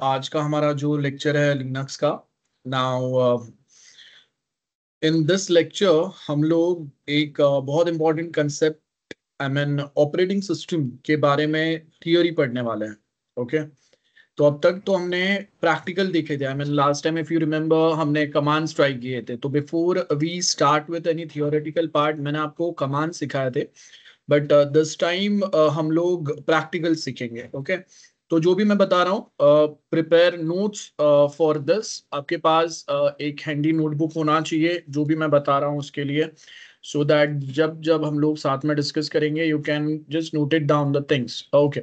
आज का हमारा जो लेक्चर है लिनक्स का। नाउ इन दिस लेक्चर हम लोग एक बहुत important concept I mean operating system के बारे में थियोरी पढ़ने वाले हैं। ओके, तो अब तक तो हमने प्रैक्टिकल देखे थे। I mean last time if you remember हमने कमांड स्ट्राइक किए थे। तो before we start with any theoretical part मैंने आपको कमांड सिखाए थे, बट दिस टाइम हम लोग प्रैक्टिकल सीखेंगे। ओके, तो जो भी मैं बता रहा हूँ प्रिपेयर नोट्स फॉर दिस। आपके पास एक हैंडी नोटबुक होना चाहिए जो भी मैं बता रहा हूँ उसके लिए, सो दैट जब जब हम लोग साथ में डिस्कस करेंगे you can just note it down the things. Okay,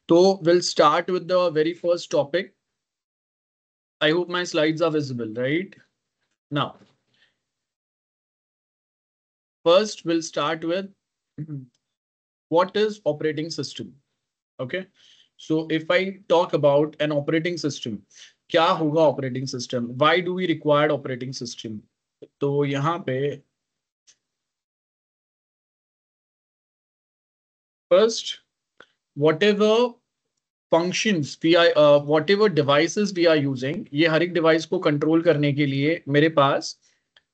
तो will start with the very first topic. I hope my slides are visible right now. First will start with what is operating system. Okay, so if I talk about an operating system, क्या होगा operating system, why do we require operating system? तो यहाँ पे first whatever functions we are whatever devices we are using, ये हर एक device को control करने के लिए मेरे पास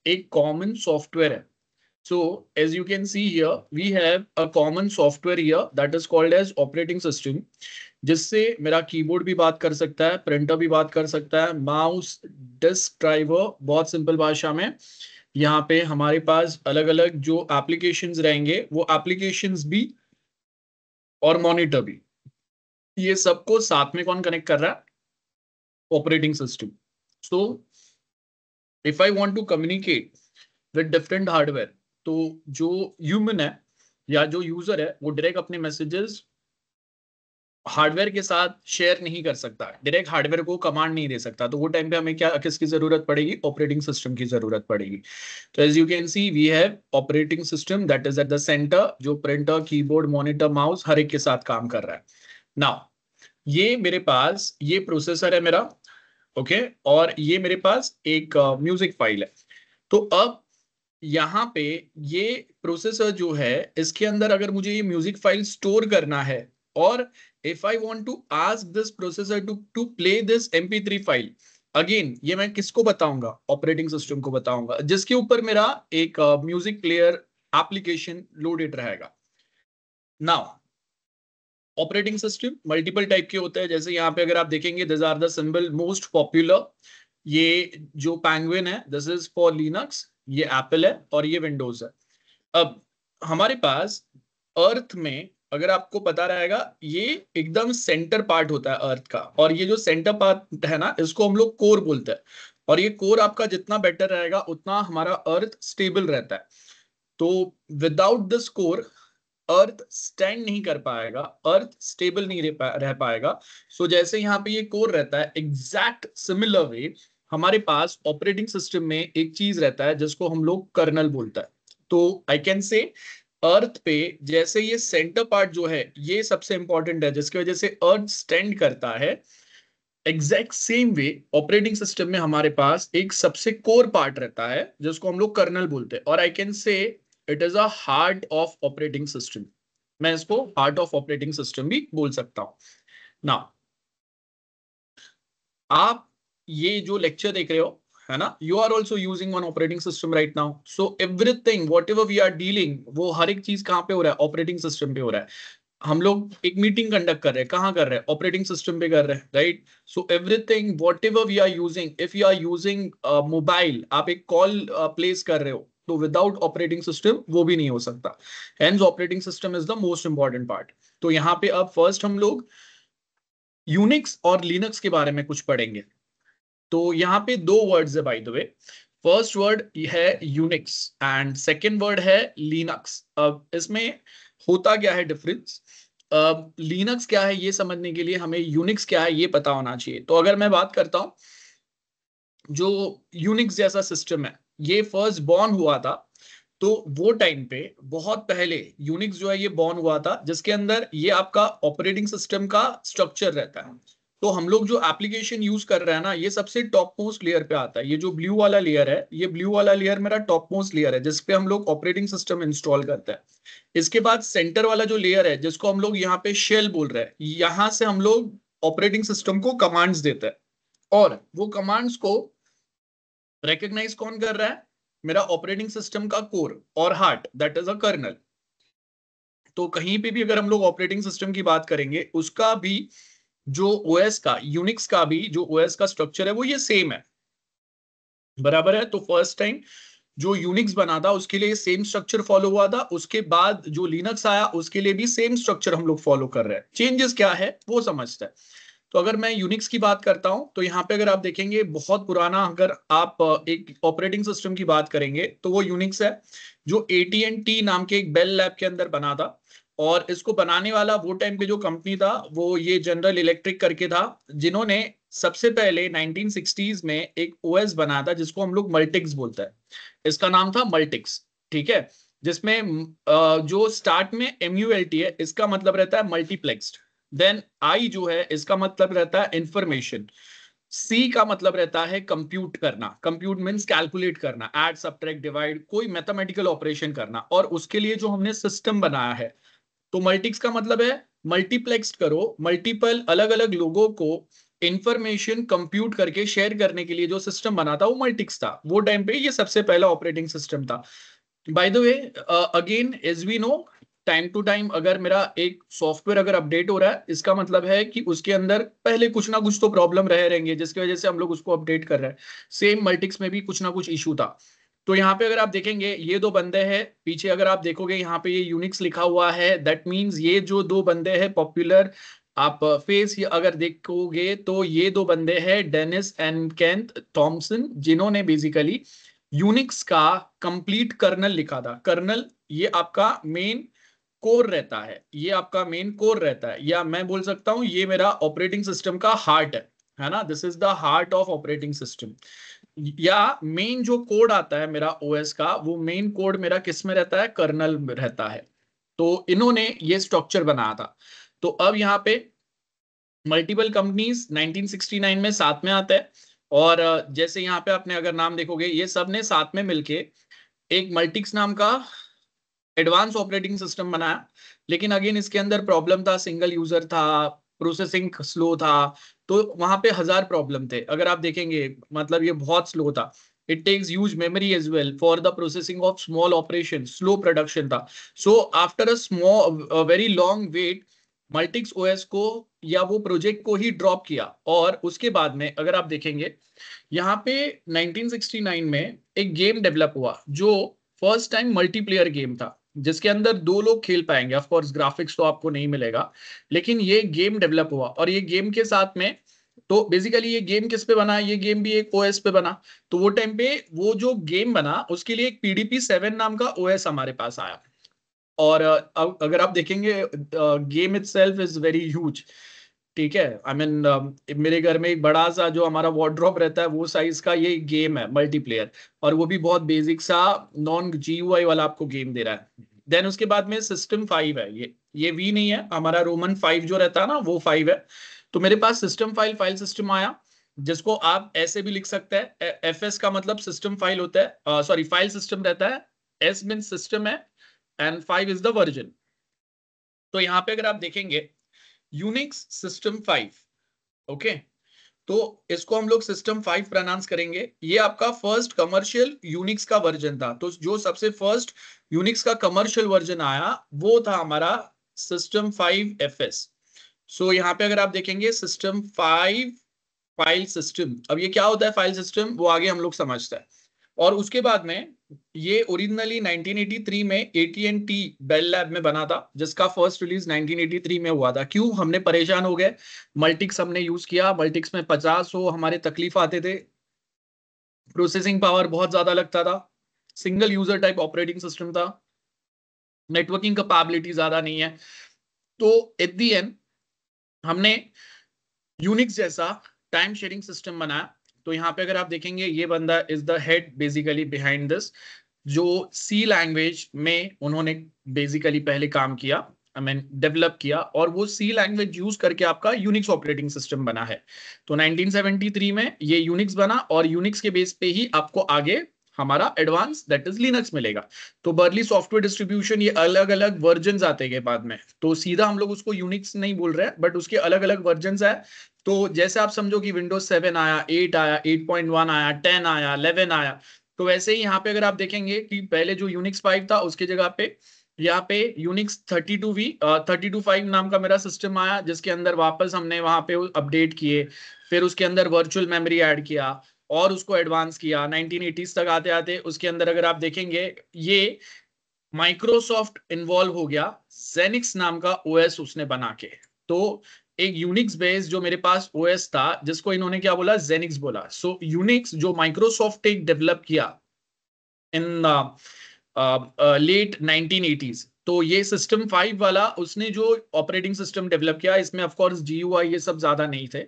एक कॉमन सॉफ्टवेयर है। So as you can see here, we have a common software here that is called as operating system, जिससे मेरा कीबोर्ड भी बात कर सकता है, प्रिंटर भी बात कर सकता है, माउस, डिस्क ड्राइवर। बहुत सिंपल भाषा में यहाँ पे हमारे पास अलग अलग जो एप्लीकेशंस रहेंगे वो एप्लीकेशंस भी और मॉनिटर भी, ये सबको साथ में कौन कनेक्ट कर रहा है? Operating system. So if I want to communicate with different hardware, तो जो ह्यूमन है या जो यूजर है वो डायरेक्ट अपने मैसेजेस हार्डवेयर के साथ शेयर नहीं कर सकता, डायरेक्ट हार्डवेयर को कमांड नहीं दे सकता। तो वो टाइम पे हमें क्या किसकी जरूरत पड़ेगी? ऑपरेटिंग सिस्टम की जरूरत पड़ेगी। तो as you can see we have operating system that is at the center, जो प्रिंटर, कीबोर्ड, मॉनिटर, माउस हर एक के साथ काम कर रहा है। नाउ ये मेरे पास ये प्रोसेसर है मेरा। ओके, और ये मेरे पास एक म्यूजिक फाइल है। तो अब यहाँ पे ये प्रोसेसर जो है इसके अंदर अगर मुझे ये म्यूजिक फाइल स्टोर करना है, और if I want to ask this processor to play this MP3 file, again ये मैं किसको बताऊंगा? ऑपरेटिंग सिस्टम को बताऊंगा, जिसके ऊपर मेरा एक म्यूजिक प्लेयर एप्लीकेशन लोडेड रहेगा। Now operating system multiple type के होते हैं, जैसे यहाँ पे अगर आप देखेंगे this are the symbol most popular. ये जो पैंगुइन है दिस इज फॉर लिनक्स, ये एप्पल है और ये विंडोज है। अब हमारे पास अर्थ में अगर आपको पता रहेगा ये एकदम सेंटर पार्ट होता है अर्थ का, और ये जो सेंटर पार्ट है ना इसको हम लोग कोर बोलते हैं। और ये कोर आपका जितना बेटर रहेगा उतना हमारा अर्थ स्टेबल रहता है। तो without this core earth stand नहीं कर पाएगा, अर्थ स्टेबल नहीं रह पाएगा। सो जैसे यहाँ पे ये कोर रहता है, एग्जैक्ट सिमिलर वे हमारे पास ऑपरेटिंग सिस्टम में एक चीज रहता है जिसको हम लोग कर्नल बोलता है। तो आई कैन से अर्थ पे जैसे ये सेंटर पार्ट जो है ये सबसे इंपॉर्टेंट है जिसकी वजह से अर्थ स्टैंड करता है, exact same way operating system में हमारे पास एक सबसे कोर पार्ट रहता है जिसको हम लोग कर्नल बोलते हैं, और आई कैन से it is a heart of operating system. मैं इसको हार्ट ऑफ ऑपरेटिंग सिस्टम भी बोल सकता हूं। ना आप ये जो लेक्चर देख रहे हो है ना, you are also using one operating system right now. So everything whatever we are dealing वो हर एक चीज कहाँ पे हो रहा है? ऑपरेटिंग सिस्टम पे हो रहा है। हम लोग एक मीटिंग कंडक्ट कर रहे हैं, कहाँ कर रहे हैं? ऑपरेटिंग सिस्टम पे कर रहे हैं, right? So everything whatever we are using, if you are using mobile, आप एक कॉल प्लेस कर रहे हो तो विदाउट ऑपरेटिंग सिस्टम वो भी नहीं हो सकता। Hence operating system is the most important part. तो यहाँ पे अब फर्स्ट हम लोग यूनिक्स और लिनक्स के बारे में कुछ पढ़ेंगे। तो यहाँ पे दो वर्ड्स है bye the way. First word है यूनिक्स एंड सेकेंड वर्ड है लिनक्स। अब इसमें होता क्या है डिफरेंस? लिनक्स क्या है ये समझने के लिए हमें यूनिक्स क्या है ये पता होना चाहिए। तो अगर मैं बात करता हूं, जो यूनिक्स जैसा सिस्टम है ये फर्स्ट बॉर्न हुआ था, तो वो टाइम पे बहुत पहले यूनिक्स जो है ये बॉर्न हुआ था जिसके अंदर ये आपका ऑपरेटिंग सिस्टम का स्ट्रक्चर रहता है। तो हम लोग जो एप्लीकेशन यूज कर रहे हैं ना ये सबसे टॉप मोस्ट लेयर पे आता है। ये जो ब्लू वाला लेयर है, ये ब्लू वाला लेयर मेरा टॉप मोस्ट लेयर है जिसपे हम लोग ऑपरेटिंग सिस्टम इंस्टॉल करते हैं। इसके बाद सेंटर वाला जो लेयर है जिसको हम लोग यहाँ पे शेल बोल रहे हैं, यहाँ से हम लोग ऑपरेटिंग सिस्टम को कमांड्स देता है, और वो कमांड्स को रिकॉग्नाइज कौन कर रहा है? मेरा ऑपरेटिंग सिस्टम का कोर और heart, that is a kernel. तो कहीं पे भी अगर हम लोग ऑपरेटिंग सिस्टम की बात करेंगे, उसका भी जो ओएस का, यूनिक्स का भी जो ओएस का स्ट्रक्चर है वो ये सेम है, बराबर है। तो फर्स्ट टाइम जो यूनिक्स बना था उसके लिए सेम स्ट्रक्चर फॉलो हुआ था, उसके बाद जो लिनक्स आया उसके लिए भी सेम स्ट्रक्चर हम लोग फॉलो कर रहे हैं। चेंजेस क्या है वो समझते हैं। तो अगर मैं यूनिक्स की बात करता हूं तो यहाँ पे अगर आप देखेंगे बहुत पुराना, अगर आप एक ऑपरेटिंग सिस्टम की बात करेंगे तो वो यूनिक्स है, जो AT&T नाम के एक बेल लैब के अंदर बना था। और इसको बनाने वाला वो टाइम पे जो कंपनी था वो ये जनरल इलेक्ट्रिक करके था, जिन्होंने सबसे पहले 1960s में एक ओएस बनाया था जिसको हम लोग मल्टिक्स बोलते हैं। इसका नाम था मल्टिक्स, ठीक है। जिसमें जो स्टार्ट में MULT है, इसका मतलब रहता है मल्टीप्लेक्स्ड। देन आई जो है इसका मतलब रहता है इंफॉर्मेशन। सी का मतलब रहता है कंप्यूट करना, कंप्यूट मीन्स कैलकुलेट करना, ऐड सब्ट्रैक्ट डिवाइड, कोई मैथमेटिकल ऑपरेशन करना। और उसके लिए जो हमने सिस्टम बनाया है, तो मल्टिक्स का मतलब है मल्टीप्लेक्स करो, मल्टीपल अलग अलग लोगों को इंफॉर्मेशन कंप्यूट करके शेयर करने के लिए जो सिस्टम बना था वो मल्टिक्स था। वो टाइम पे ये सबसे पहला ऑपरेटिंग सिस्टम था। By the way, again as we know, time to time अगर मेरा एक सॉफ्टवेयर अगर अपडेट हो रहा है, इसका मतलब है कि उसके अंदर पहले कुछ ना कुछ तो प्रॉब्लम रह रहेंगे जिसकी वजह से हम लोग उसको अपडेट कर रहे हैं। सेम मल्टिक्स में भी कुछ ना कुछ इशू था। तो यहाँ पे अगर आप देखेंगे ये दो बंदे हैं पीछे, अगर आप देखोगे यहाँ पे ये यूनिक्स लिखा हुआ है, दैट मीन्स ये जो दो बंदे हैं पॉपुलर, आप फेस अगर देखोगे तो ये दो बंदे हैं डेनिस एंड केंथ थॉमसन, जिन्होंने बेसिकली यूनिक्स का कंप्लीट कर्नल लिखा था। कर्नल ये आपका मेन कोर रहता है, ये आपका मेन कोर रहता है, या मैं बोल सकता हूं ये मेरा ऑपरेटिंग सिस्टम का हार्ट है ना। This is the heart of operating system. या मेन जो कोड आता है मेरा ओएस का, वो मेन कोड मेरा किस में रहता है? कर्नल में रहता है। तो इन्होंने ये स्ट्रक्चर बनाया था। तो अब यहाँ पे मल्टीपल कंपनीज 1969 में साथ में आता है। और जैसे यहाँ पे आपने अगर नाम देखोगे, ये सब ने साथ में मिलके एक मल्टिक्स नाम का एडवांस ऑपरेटिंग सिस्टम बनाया। लेकिन अगेन इसके अंदर प्रॉब्लम था, सिंगल यूजर था, प्रोसेसिंग स्लो था। तो वहां पे 1000 प्रॉब्लम थे अगर आप देखेंगे, मतलब ये बहुत स्लो था। It takes huge memory as well for the processing of small operation, slow production था। So after a small very long wait, Multics OS को या वो प्रोजेक्ट को ही ड्रॉप किया। और उसके बाद में अगर आप देखेंगे यहाँ पे 1969 में एक गेम डेवलप हुआ जो फर्स्ट टाइम मल्टीप्लेयर गेम था, जिसके अंदर दो लोग खेल पाएंगे। ऑफ कोर्स ग्राफिक्स तो आपको नहीं मिलेगा, लेकिन ये गेम डेवलप हुआ। और ये गेम के साथ में, तो बेसिकली ये गेम किस पे बना? ये गेम भी एक ओएस पे बना। तो वो टाइम पे वो जो गेम बना उसके लिए एक PDP-7 नाम का ओएस हमारे पास आया। और अगर आप देखेंगे game itself is very huge, ठीक है। आई मीन मेरे घर में एक बड़ा सा जो हमारा वार्डरोब रहता है वो साइज का ये गेम है मल्टीप्लेयर, और वो भी बहुत बेसिक सा नॉन GUI वाला आपको गेम दे रहा है। देन उसके बाद में सिस्टम 5 है, ये V नहीं है हमारा, रोमन 5 जो रहता है ना वो 5 है। तो मेरे पास सिस्टम फाइल सिस्टम आया, जिसको आप ऐसे भी लिख सकते हैं। FS का मतलब सिस्टम फाइल होता है, सॉरी फाइल सिस्टम रहता है। S मीन सिस्टम है, एंड 5 इज द वर्जन। तो यहाँ पे अगर आप देखेंगे यूनिक्स सिस्टम 5, ओके, तो इसको हम लोग सिस्टम 5 प्रोनाउंस करेंगे। ये आपका फर्स्ट कमर्शियल यूनिक्स का वर्जन था। तो जो सबसे फर्स्ट यूनिक्स का कमर्शियल वर्जन आया वो था हमारा सिस्टम 5 FS। सो यहाँ पे अगर आप देखेंगे सिस्टम 5 फाइल सिस्टम, अब ये क्या होता है फाइल सिस्टम वो आगे हम लोग समझते हैं। और उसके बाद में ये ओरिजिनली 1983 में AT&T बेल लैब में बना था, जिसका फर्स्ट रिलीज 1983 में हुआ था। क्यों हमने परेशान हो गए? मल्टिक्स हमने यूज किया, मल्टिक्स में 50 हमारे तकलीफ आते थे, प्रोसेसिंग पावर बहुत ज्यादा लगता था, single user type operating system था, नेटवर्किंग कैपेबिलिटी ज्यादा नहीं है। तो एट दी एंड हमने यूनिक्स जैसा टाइम शेयरिंग सिस्टम बनाया। तो यहाँ पे अगर आप देखेंगे ये बंदा is the head basically behind this, जो C लैंग्वेज में उन्होंने बेसिकली पहले काम किया, आई मीन डेवलप किया, और वो C लैंग्वेज यूज करके आपका यूनिक्स ऑपरेटिंग सिस्टम बना है। तो 1973 में ये यूनिक्स बना, और यूनिक्स के बेस पे ही आपको आगे हमारा एडवांस दैट इज लिनक्स मिलेगा। तो बर्ली सॉफ्टवेयर डिस्ट्रीब्यूशन, ये अलग अलग वर्जन आते हैं बाद में, तो सीधा हम लोग उसको यूनिक्स नहीं बोल रहे हैं, बट उसके अलग अलग वर्जन है। तो जैसे आप समझो कि विंडोज 7 आया, 8 आया, 8.1 आया, 10 आया, 11 आया, तो वैसे ही यहाँ पे अगर आप देखेंगे कि पहले जो यूनिक्स 5 था उसके जगह पे यहाँ पे यूनिक्स 32.5 नाम का मेरा सिस्टम आया, जिसके अंदर वापस हमने वहां पे अपडेट किए, फिर उसके अंदर वर्चुअल मेमोरी ऐड किया और उसको एडवांस किया 1980s तक आते आते। उसके अंदर अगर आप देखेंगे ये माइक्रोसॉफ्ट इन्वॉल्व हो गया, जेनिक्स नाम का ओएस उसने बना के। तो एक यूनिक्स बेस जो मेरे पास ओएस था, जिसको इन्होंने क्या बोला, जेनिक्स बोला। सो यूनिक्स जो माइक्रोसॉफ्ट एक डेवलप किया इन लेट 1980s, तो ये सिस्टम 5 वाला उसने जो ऑपरेटिंग सिस्टम डेवलप किया, इसमें ऑफ कोर्स जीयूआई ये सब ज्यादा नहीं थे।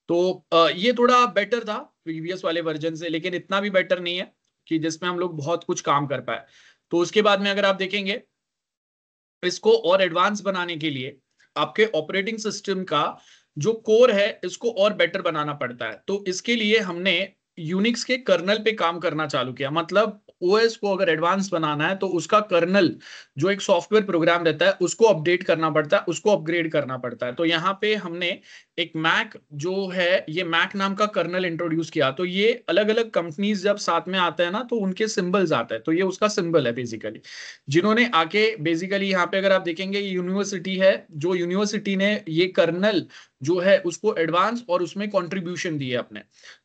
तो ये थोड़ा बेटर था प्रीवियस वाले वर्जन से, लेकिन इतना भी बेटर नहीं है कि जिसमें हम लोग बहुत कुछ काम कर पाए। तो उसके बाद में अगर आप देखेंगे, इसको और एडवांस बनाने के लिए आपके ऑपरेटिंग सिस्टम का जो कोर है इसको और बेटर बनाना पड़ता है। तो इसके लिए हमने यूनिक्स के कर्नल पे काम करना चालू किया। मतलब ओएस को अगर एडवांस बनाना है तो उसका कर्नल जो एक सॉफ्टवेयर प्रोग्राम रहता है उसको अपडेट करना पड़ता है, उसको अपग्रेड करना पड़ता है। तो यहाँ पे हमने एक मैक जो है, ये मैक नाम का कर्नल इंट्रोड्यूस किया। तो ये अलग अलग कंपनीज जब साथ में आते हैं ना, तो उनके सिंबल्स आते हैं, तो ये उसका सिंबल है बेसिकली, जिन्होंने आके बेसिकली यहाँ पे अगर आप देखेंगे यूनिवर्सिटी है, जो यूनिवर्सिटी ने ये कर्नल जो है उसको एडवांस और उसमें कंट्रीब्यूशन दिए अपने।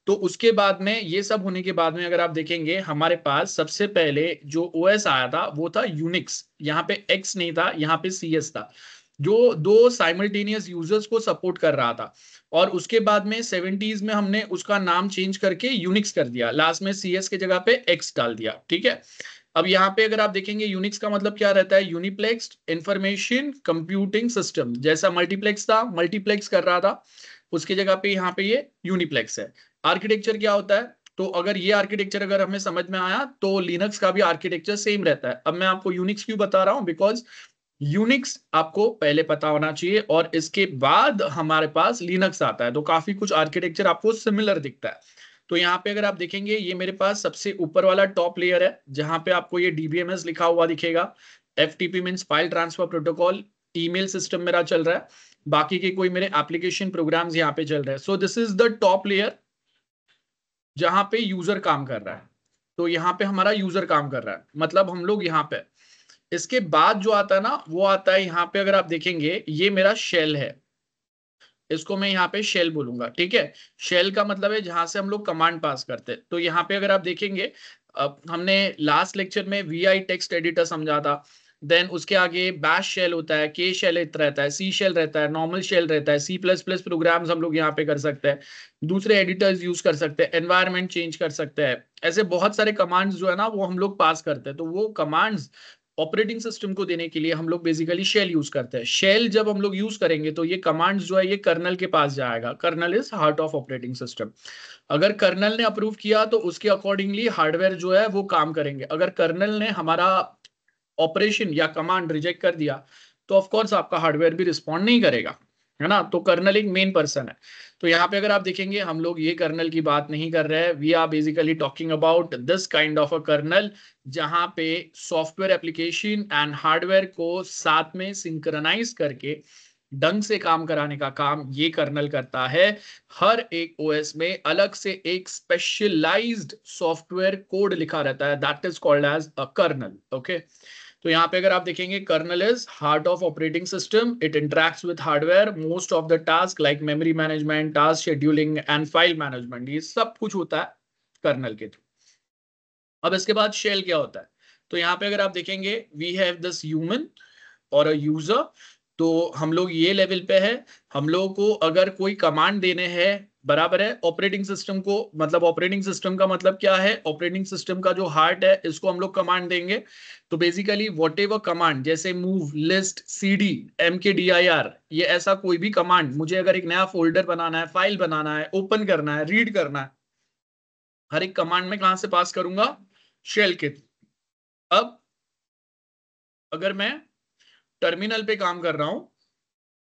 तो उसके बाद में ये सब होने के बाद में अगर आप देखेंगे, हमारे पास सबसे पहले जो ओएस आया था वो था यूनिक्स। यहाँ पे एक्स नहीं था, यहाँ पे सीएस था, जो दो साइमल्टेनियस यूजर्स को सपोर्ट कर रहा था। और उसके बाद में 70s में हमने उसका नाम चेंज करके यूनिक्स कर दिया, लास्ट में सीएस के जगह पे एक्स डाल दिया, ठीक है। अब यहाँ पे अगर आप देखेंगे यूनिक्स का मतलब क्या रहता है, यूनिप्लेक्स्ड इंफॉर्मेशन कंप्यूटिंग सिस्टम। जैसा मल्टीप्लेक्स था, मल्टीप्लेक्स कर रहा था, उसकी जगह पे यहाँ पे ये यूनिप्लेक्स है। आर्किटेक्चर क्या होता है, तो अगर ये आर्किटेक्चर अगर हमें समझ में आया तो लिनक्स का भी आर्किटेक्चर सेम रहता है। अब मैं आपको यूनिक्स क्यों बता रहा हूं, बिकॉज यूनिक्स आपको पहले पता होना चाहिए और इसके बाद हमारे पास लिनक्स आता है, तो काफी कुछ आर्किटेक्चर आपको सिमिलर दिखता है। तो यहाँ पे अगर आप देखेंगे, ये मेरे पास सबसे ऊपर वाला टॉप लेयर है, जहां पे आपको ये डीबीएमएस लिखा हुआ दिखेगा। FTP means file transfer protocol, email system मेरा चल रहा है, बाकी के कोई मेरे एप्लीकेशन प्रोग्राम्स यहाँ पे चल रहे हैं। So this is the top layer जहां पे यूजर काम कर रहा है। तो यहाँ पे हमारा यूजर काम कर रहा है, मतलब हम लोग यहाँ पे। इसके बाद जो आता है ना, वो आता है यहाँ पे अगर आप देखेंगे, ये मेरा शेल है, इसको मैं यहाँ पे शेल बोलूंगा, ठीक है। शेल का मतलब है जहां से हम लोग कमांड पास करते हैं। तो यहाँ पे अगर आप देखेंगे, हमने लास्ट लेक्चर में वीआई टेक्स्ट एडिटर समझा था, देन उसके आगे बैश शेल होता है, के शेल रहता है, सी शेल रहता है, नॉर्मल शेल रहता है, सी प्लस प्लस प्रोग्राम्स हम लोग यहाँ पे कर सकते हैं, दूसरे एडिटर्स यूज कर सकते हैं, एनवायरनमेंट चेंज कर सकते हैं। ऐसे बहुत सारे कमांड्स जो है ना वो हम लोग पास करते हैं। तो वो कमांड्स ऑपरेटिंग सिस्टम को देने के लिए हम लोग बेसिकली शेल यूज करते हैं। शेल जब हम लोग यूज करेंगे तो ये कमांड्स जो है ये कर्नल के पास जाएगा। Kernel is heart of operating system. अगर कर्नल ने अप्रूव किया तो उसके अकॉर्डिंगली हार्डवेयर जो है वो काम करेंगे। अगर कर्नल ने हमारा ऑपरेशन या कमांड रिजेक्ट कर दिया तो ऑफ कोर्स आपका हार्डवेयर भी रिस्पॉन्ड नहीं करेगा, है ना। तो कर्नल एक मेन पर्सन है। तो यहाँ पे अगर आप देखेंगे, हम लोग ये कर्नल की बात नहीं कर रहे हैं, we are basically talking about this kind of a kernel, जहां पे सॉफ्टवेयर एप्लीकेशन एंड हार्डवेयर को साथ में सिंक्रोनाइज करके ढंग से काम कराने का काम ये कर्नल करता है। हर एक ओएस में अलग से एक स्पेशलाइज्ड सॉफ्टवेयर कोड लिखा रहता है, that is called as a kernel, okay. तो यहाँ पे अगर आप देखेंगे, kernel is heart of operating system, it interacts with hardware, most of the task like memory management, task scheduling and file management, ये सब कुछ होता है कर्नल के थ्रू। अब इसके बाद शेल क्या होता है, तो यहाँ पे अगर आप देखेंगे, वी हैव दिस ह्यूमन और अ यूजर। तो हम लोग ये लेवल पे है, हम लोगों को अगर कोई कमांड देने हैं, बराबर है, ऑपरेटिंग सिस्टम को, मतलब ऑपरेटिंग सिस्टम का मतलब क्या है, ऑपरेटिंग सिस्टम का जो हार्ट है इसको हम लोग कमांड देंगे। तो बेसिकली वॉट एवर कमांड, जैसे मूव, लिस्ट, सीडी, mkdir, ये ऐसा कोई भी कमांड, मुझे अगर एक नया फोल्डर बनाना है, फाइल बनाना है, ओपन करना है, रीड करना है, हर एक कमांड में कहां से पास करूंगा, शेल के। अब अगर मैं टर्मिनल पे काम कर रहा हूं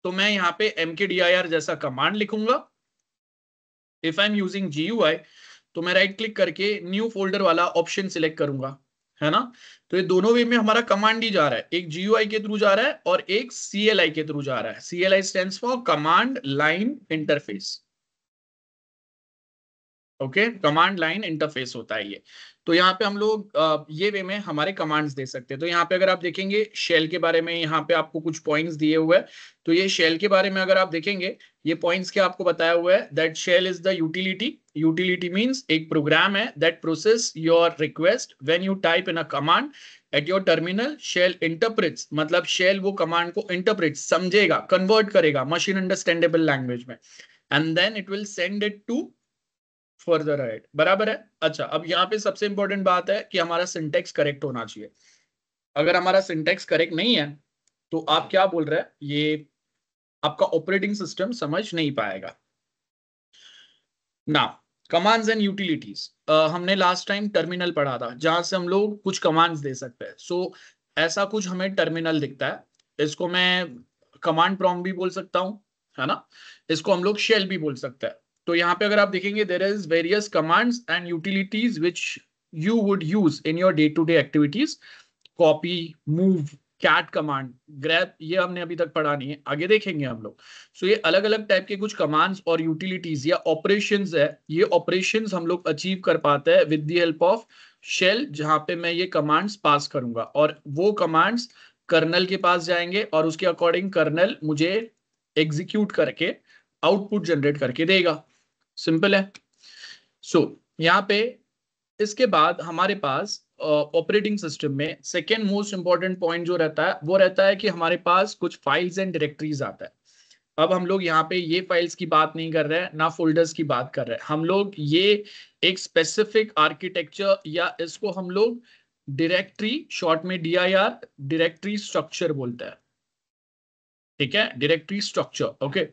तो मैं यहाँ पे mkdir जैसा कमांड लिखूंगा। If I am using GUI तो मैं राइट क्लिक करके न्यू फोल्डर वाला ऑप्शन सिलेक्ट करूंगा, है ना। तो ये दोनों वे में हमारा कमांड ही जा रहा है, एक GUI के थ्रू जा रहा है और एक CLI के थ्रू जा रहा है। CLI stands for command line interface. Okay, command line interface होता है ये। तो यहाँ पे हम लोग ये वे में हमारे कमांड्स दे सकते हैं। तो यहाँ पे अगर आप देखेंगे शेल के बारे में, यहाँ पे आपको कुछ पॉइंट्स दिए हुए हैं। तो ये शेल के बारे में अगर आप देखेंगे, ये पॉइंट्स क्या आपको बताया हुआ है, that shell is the utility. Utility means एक प्रोग्राम है that process your request when you type in a command at your terminal. Shell interprets, मतलब शेल वो कमांड को इंटरप्रेट, समझेगा, कन्वर्ट करेगा मशीन अंडरस्टैंडेबल लैंग्वेज में, and then it will send it to further right. बराबर है। अच्छा, अब यहाँ पे सबसे इंपॉर्टेंट बात है कि हमारा सिंटेक्स करेक्ट होना चाहिए। अगर हमारा सिंटेक्स करेक्ट नहीं है तो आप क्या बोल रहे हैं, ये आपका ऑपरेटिंग सिस्टम समझ नहीं पाएगा ना। कमांड्स एंड यूटिलिटीज, हमने लास्ट टाइम टर्मिनल पढ़ा था जहां से हम लोग कुछ कमांड्स दे सकते हैं। सो ऐसा कुछ हमें टर्मिनल दिखता है, इसको मैं कमांड प्रॉम्प्ट भी बोल सकता हूं, है ना। इसको हम लोग शेल भी बोल सकते हैं। तो यहाँ पे अगर आप देखेंगे, there is various commands and utilities which you would use in your day to day activities. Copy, move, cat command, grab, ये हमने अभी तक पढ़ा नहीं है, आगे देखेंगे हम लोग। सो ये अलग अलग टाइप के कुछ कमांड्स और यूटिलिटीज या ऑपरेशंस है। ये ऑपरेशंस हम लोग अचीव कर पाते हैं with the help of shell, जहां पे मैं ये कमांड्स पास करूंगा और वो कमांड्स कर्नल के पास जाएंगे और उसके अकॉर्डिंग कर्नल मुझे एग्जीक्यूट करके आउटपुट जनरेट करके देगा। सिंपल है। सो यहाँ पे इसके बाद हमारे पास ऑपरेटिंग सिस्टम में सेकेंड मोस्ट इंपॉर्टेंट पॉइंट जो रहता है वो रहता है कि हमारे पास कुछ फाइल्स एंड डायरेक्टरीज आता है। अब हम लोग यहाँ पे ये फाइल्स की बात नहीं कर रहे हैं, ना फोल्डर्स की बात कर रहे हैं, हम लोग ये एक स्पेसिफिक आर्किटेक्चर या इसको हम लोग डायरेक्टरी, शॉर्ट में DIR, डायरेक्टरी स्ट्रक्चर बोलते हैं। ठीक है, डायरेक्टरी स्ट्रक्चर। ओके,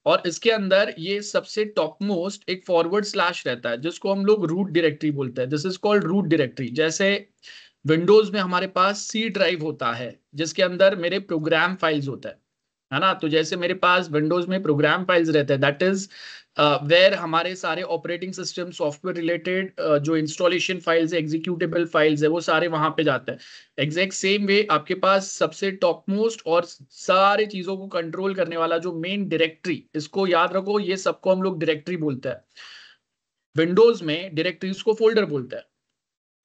और इसके अंदर ये सबसे टॉप मोस्ट एक फॉरवर्ड स्लैश रहता है जिसको हम लोग रूट डायरेक्टरी बोलते हैं। This is called root directory. जैसे विंडोज में हमारे पास C ड्राइव होता है जिसके अंदर मेरे प्रोग्राम फाइल्स होता है ना। तो जैसे मेरे पास विंडोज में प्रोग्राम फाइल्स रहते हैं, दैट इज वेयर हमारे सारे ऑपरेटिंग सिस्टम सॉफ्टवेयर रिलेटेड जो इंस्टॉलेशन फाइल्स है, एग्जीक्यूटेबल फाइल्स है, वो सारे वहां पे जाते हैं। एग्जैक्ट सेम वे आपके पास सबसे टॉप मोस्ट और सारे चीजों को कंट्रोल करने वाला जो मेन डायरेक्टरी, इसको याद रखो, ये सबको हम लोग डायरेक्टरी बोलते हैं। विंडोज में डायरेक्टरीज को फोल्डर बोलते हैं,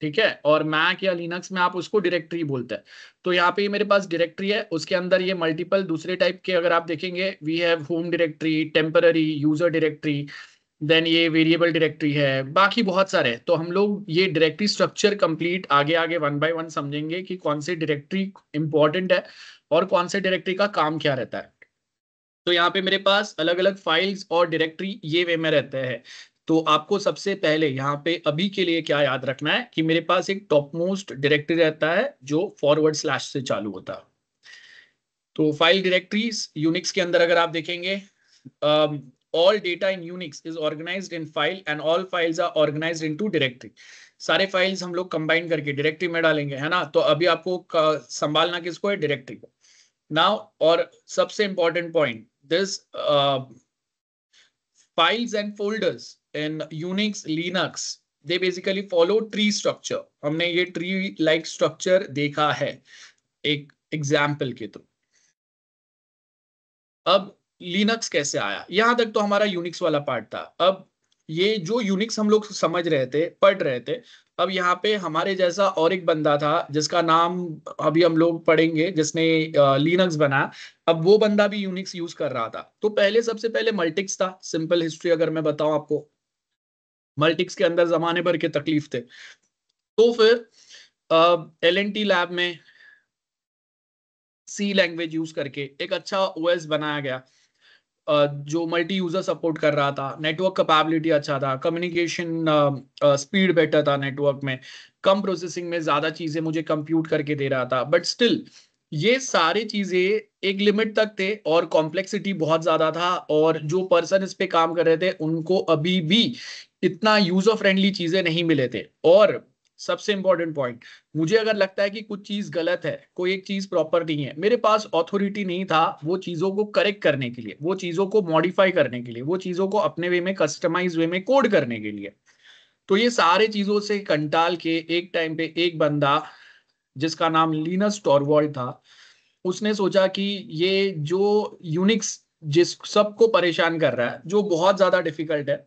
ठीक है, और मैक या लिनक्स में आप उसको डायरेक्टरी बोलते हैं। तो यहाँ पे मेरे पास डायरेक्टरी है, उसके अंदर ये मल्टीपल दूसरे टाइप के अगर आप देखेंगे, we have home directory, temporary user directory, then ये वेरिएबल डायरेक्टरी है, बाकी बहुत सारे हैं। तो हम लोग ये डायरेक्टरी स्ट्रक्चर कंप्लीट आगे आगे वन बाय वन समझेंगे कि कौन से डायरेक्टरी इंपॉर्टेंट है और कौन से डायरेक्टरी का काम क्या रहता है। तो यहाँ पे मेरे पास अलग अलग फाइल्स और डायरेक्टरी ये वे में रहते हैं। तो आपको सबसे पहले यहाँ पे अभी के लिए क्या याद रखना है कि मेरे पास एक टॉप मोस्ट डायरेक्टरी रहता है जो फॉरवर्ड स्लैश से चालू होता है। तो फाइल डायरेक्टरीज यूनिक्स के अंदर अगर आप देखेंगे, all data in Unix is organized in file and all files are organized into directory. सारे फाइल्स हम लोग कंबाइन करके डायरेक्टरी में डालेंगे, है ना। तो अभी आपको संभालना किसको है, डायरेक्टरी को। नाउ, और सबसे important point, this files and folders in Unix, Linux, they basically follow tree structure। हमने ये tree like structure देखा है एक एग्जाम्पल के थ्रू। अब लिनक्स कैसे आया, यहां तक तो हमारा यूनिक्स वाला पार्ट था। अब ये जो यूनिक्स हम लोग समझ रहे थे, पढ़ रहे थे, अब यहाँ पे हमारे जैसा और एक बंदा था जिसका नाम अभी हम लोग पढ़ेंगे, जिसने लिनक्स बनाया। अब वो बंदा भी यूनिक्स यूज कर रहा था। तो पहले सबसे पहले मल्टिक्स था। सिंपल हिस्ट्री अगर मैं बताऊं आपको, मल्टिक्स के अंदर जमाने भर के तकलीफ थे। तो फिर LNT लैब में C लैंग्वेज यूज करके एक अच्छा OS बनाया गया जो मल्टी यूजर सपोर्ट कर रहा था, नेटवर्क कैपेबिलिटी अच्छा था, कम्युनिकेशन स्पीड बेटर था, नेटवर्क में कम प्रोसेसिंग में ज्यादा चीजें मुझे कंप्यूट करके दे रहा था। बट स्टिल ये सारी चीजें एक लिमिट तक थे और कॉम्प्लेक्सिटी बहुत ज्यादा था, और जो पर्सन इस पे काम कर रहे थे उनको अभी भी इतना यूजर फ्रेंडली चीजें नहीं मिले थे। और सबसे इंपॉर्टेंट पॉइंट, मुझे अगर लगता है कि कुछ चीज गलत है, कोई एक चीज प्रॉपर नहीं है, मेरे पास ऑथोरिटी नहीं था वो चीजों को करेक्ट करने के लिए, वो चीजों को मॉडिफाई करने के लिए, वो चीजों को अपने वे में कस्टमाइज वे में कोड करने के लिए। तो ये सारे चीजों से कंटाल के एक टाइम पे एक बंदा जिसका नाम लिनस टॉरवॉल्ड था, उसने सोचा कि ये जो यूनिक्स जिस सबको परेशान कर रहा है, जो बहुत ज्यादा डिफिकल्ट है,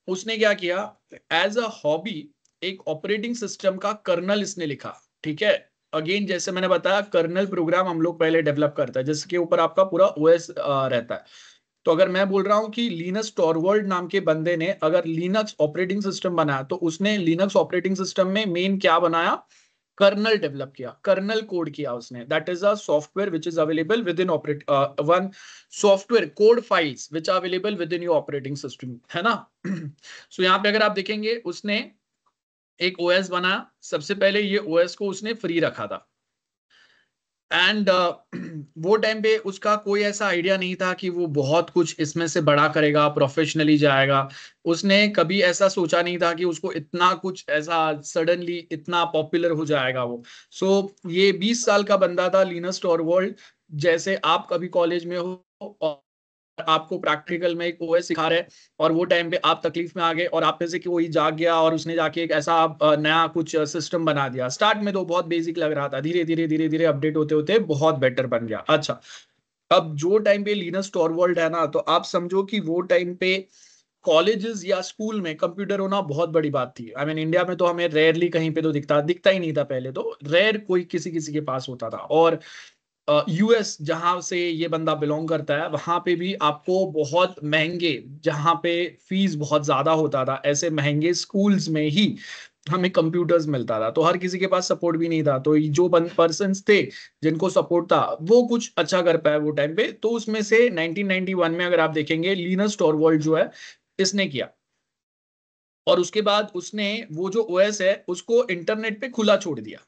उसने क्या किया, एज अ हॉबी एक ऑपरेटिंग सिस्टम का कर्नल इसने लिखा। ठीक है, अगेन जैसे मैंने बताया कर्नल प्रोग्राम हम लोग पहले डेवलप करते हैं जिसके ऊपर आपका पूरा ओएस रहता है। तो अगर मैं बोल रहा हूं कि लिनक्स टॉरवॉल्ड नाम के बंदे ने अगर लिनक्स ऑपरेटिंग सिस्टम बनाया, तो उसने लिनक्स ऑपरेटिंग सिस्टम में मेन क्या बनाया, कर्नल डेवलप किया, कर्नल कोड किया उसने। That is a software which is available within operate one software code files which are available within your operating system, है ना। सो यहाँ पे अगर आप देखेंगे उसने एक ओएस बनाया, सबसे पहले ये ओएस को उसने फ्री रखा था। एंड वो टाइम पे उसका कोई ऐसा आइडिया नहीं था कि वो बहुत कुछ इसमें से बड़ा करेगा, प्रोफेशनली जाएगा। उसने कभी ऐसा सोचा नहीं था कि उसको इतना कुछ ऐसा सडनली इतना पॉपुलर हो जाएगा वो। ये 20 साल का बंदा था लिनस टॉरवॉल्ड। जैसे आप कभी कॉलेज में हो और आपको प्रैक्टिकल में एक ओएस सिखा रहे हैं, और वो टाइम पे आप तकलीफ में आ गए और आप में से कोई जाग गया और उसने जाके एक ऐसा नया कुछ सिस्टम बना दिया। स्टार्ट में तो बहुत बेसिक लग रहा था, धीरे धीरे धीरे धीरे अपडेट होते होते बहुत बेटर बन गया। अच्छा, अब जो टाइम पे लिनस टॉरवॉल्ड है ना, तो आप समझो कि वो टाइम पे कॉलेजेस या स्कूल में कंप्यूटर होना बहुत बड़ी बात थी। आई मीन इंडिया में तो हमें रेयरली कहीं पे तो दिखता ही नहीं था, पहले तो रेयर कोई किसी किसी के पास होता था। और यूएस जहां से ये बंदा बिलोंग करता है, वहां पे भी आपको बहुत महंगे, जहां पे फीस बहुत ज्यादा होता था, ऐसे महंगे स्कूल्स में ही हमें कंप्यूटर्स मिलता था। तो हर किसी के पास सपोर्ट भी नहीं था, तो ये जो पर्सन थे जिनको सपोर्ट था वो कुछ अच्छा कर पाए वो टाइम पे। तो उसमें से 1991 में अगर आप देखेंगे लिनस टॉरवॉल्ड जो है इसने किया, और उसके बाद उसने वो जो ओएस है उसको इंटरनेट पे खुला छोड़ दिया।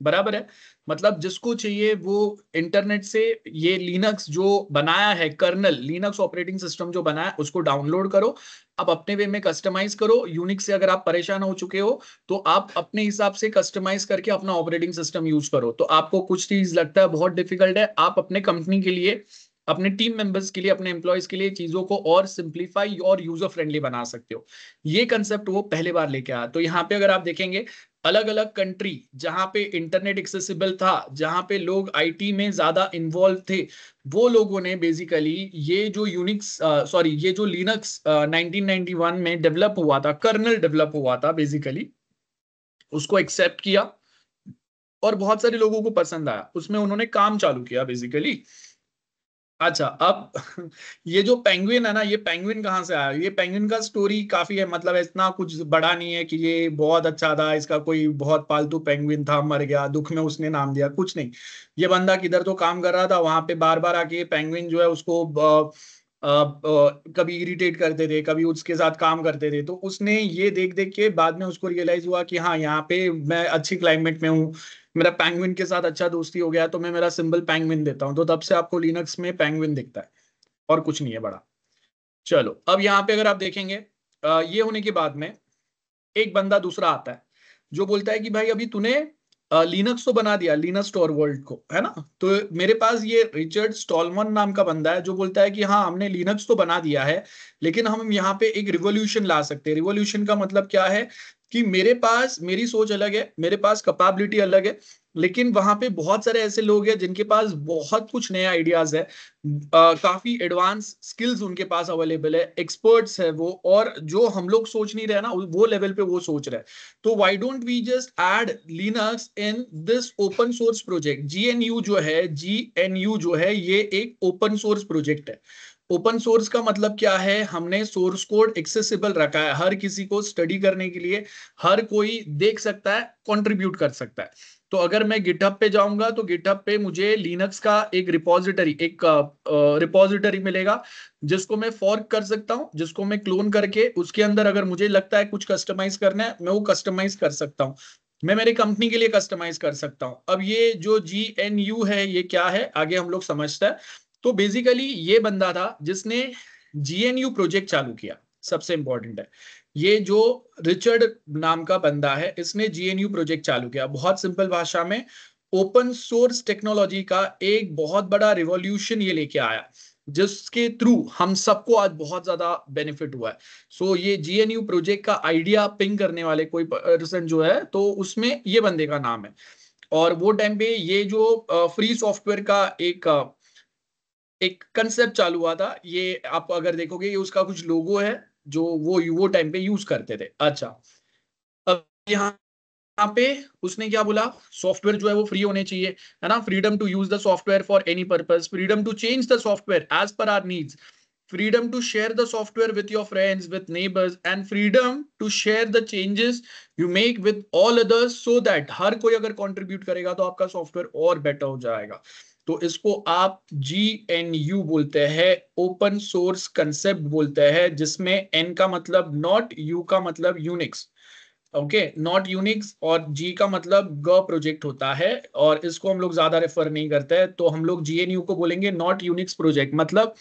बराबर है, मतलब जिसको चाहिए वो इंटरनेट से ये लिनक्स जो बनाया है, कर्नल लिनक्स ऑपरेटिंग सिस्टम जो बनाया है उसको डाउनलोड करो, आप अपने वे में कस्टमाइज करो। यूनिक्स से अगर आप परेशान हो चुके हो तो आप अपने हिसाब से कस्टमाइज करके अपना ऑपरेटिंग सिस्टम यूज करो। तो आपको कुछ चीज लगता है बहुत डिफिकल्ट है, आप अपने कंपनी के लिए, अपने टीम मेंबर्स के लिए, अपने एम्प्लॉयज के लिए चीजों को और सिंप्लीफाई और यूजर फ्रेंडली बना सकते हो। ये कंसेप्ट वो पहले बार लेके आया। तो यहाँ पे अगर आप देखेंगे अलग अलग कंट्री जहां पे इंटरनेट एक्सेसिबल था, जहां पे लोग आईटी में ज्यादा इन्वॉल्व थे, वो लोगों ने बेसिकली ये जो यूनिक्स सॉरी ये जो लिनक्स 1991 में डेवलप हुआ था, कर्नल डेवलप हुआ था बेसिकली, उसको एक्सेप्ट किया और बहुत सारे लोगों को पसंद आया, उसमें उन्होंने काम चालू किया बेसिकली। अच्छा, अब ये जो पेंगुइन है ना, ये पेंगुइन कहाँ से आया, ये पेंगुइन का स्टोरी काफी है, मतलब इतना कुछ बड़ा नहीं है कि ये बहुत अच्छा था, इसका कोई बहुत पालतू पेंगुइन था मर गया दुख में उसने नाम दिया, कुछ नहीं। ये बंदा किधर तो काम कर रहा था, वहां पे बार बार आके पेंगुइन जो है उसको कभी इरिटेट करते थे, कभी उसके साथ काम करते थे। तो उसने ये देख देख के बाद में उसको रियलाइज हुआ कि हाँ, यहाँ पे मैं अच्छी क्लाइमेट में हूँ, मेरा पैंगुइन के साथ अच्छा दोस्ती हो गया, तो मैं मेरा सिंबल पैंगुइन देता हूँ। तो तब से आपको लिनक्स में पैंगुइन दिखता है, और कुछ नहीं है बड़ा। चलो, अब यहाँ पे अगर आप देखेंगे ये होने के बाद में एक बंदा दूसरा आता है जो बोलता है कि भाई अभी तूने लिनक्स तो बना दिया, लिनक्स टॉरवॉल्ड को, है ना। तो मेरे पास ये रिचर्ड स्टॉलमन नाम का बंदा है जो बोलता है कि हाँ, हमने लिनक्स तो बना दिया है, लेकिन हम यहाँ पे एक रिवॉल्यूशन ला सकते हैं। रिवॉल्यूशन का मतलब क्या है कि मेरे पास मेरी सोच अलग है, मेरे पास कैपेबिलिटी अलग है, लेकिन वहां पे बहुत सारे ऐसे लोग हैं जिनके पास बहुत कुछ नए आइडियाज है, काफी एडवांस स्किल्स उनके पास अवेलेबल है, एक्सपर्ट्स है वो, और जो हम लोग सोच नहीं रहे ना वो लेवल पे वो सोच रहे हैं। तो why don't we just add Linux in this open source project. GNU जो है, जीएनयू जो है ये एक ओपन सोर्स प्रोजेक्ट है। ओपन सोर्स का मतलब क्या है, हमने सोर्स कोड एक्सेसिबल रखा है हर किसी को स्टडी करने के लिए, हर कोई देख सकता है, कंट्रीब्यूट कर सकता है। तो अगर मैं गिटहब पे जाऊंगा तो गिटहब पे मुझे लिनक्स का एक रिपोजिटरी मिलेगा, जिसको मैं फॉर्क कर सकता हूं, जिसको मैं क्लोन करके उसके अंदर अगर मुझे लगता है कुछ कस्टमाइज करना है, मैं वो कस्टमाइज कर सकता हूं। मैं मेरी कंपनी के लिए कस्टमाइज कर सकता हूं। अब ये जो जीएनयू है ये क्या है आगे हम लोग समझते हैं। तो बेसिकली ये बंदा था जिसने जीएनयू प्रोजेक्ट चालू किया, सबसे इंपॉर्टेंट है ये जो रिचर्ड नाम का बंदा है, इसने जीएनयू प्रोजेक्ट चालू किया। बहुत सिंपल भाषा में ओपन सोर्स टेक्नोलॉजी का एक बहुत बड़ा रिवॉल्यूशन ये लेके आया। जिसके थ्रू हम सबको आज बहुत ज्यादा बेनिफिट हुआ है। सो ये GNU प्रोजेक्ट का आइडिया पिंग करने वाले कोई पर्सन जो है, तो उसमें ये बंदे का नाम है। और वो टाइम पे ये जो फ्री सॉफ्टवेयर का एक कंसेप्ट चालू हुआ था, ये आप अगर देखोगे ये उसका कुछ लोगो है जो वो टाइम पे यूज करते थे। अच्छा, अब यहाँ पे उसने क्या बोला, सॉफ्टवेयर जो है वो फ्री होने चाहिए, है ना, freedom to use the software for any purpose, freedom to change the software as per our needs, freedom to share the software with your friends, with neighbors, and freedom to share the changes you make with all others, so that हर कोई अगर contribute करेगा तो आपका software और better हो जाएगा। तो इसको आप GNU बोलते हैं, ओपन सोर्स कंसेप्ट बोलते हैं, जिसमें N का मतलब नॉट, U का मतलब यूनिक्स, ओके, नॉट यूनिक्स, और जी का मतलब ग प्रोजेक्ट होता है, और इसको हम लोग ज्यादा रेफर नहीं करते हैं, तो हम लोग GNU को बोलेंगे नॉट यूनिक्स प्रोजेक्ट। मतलब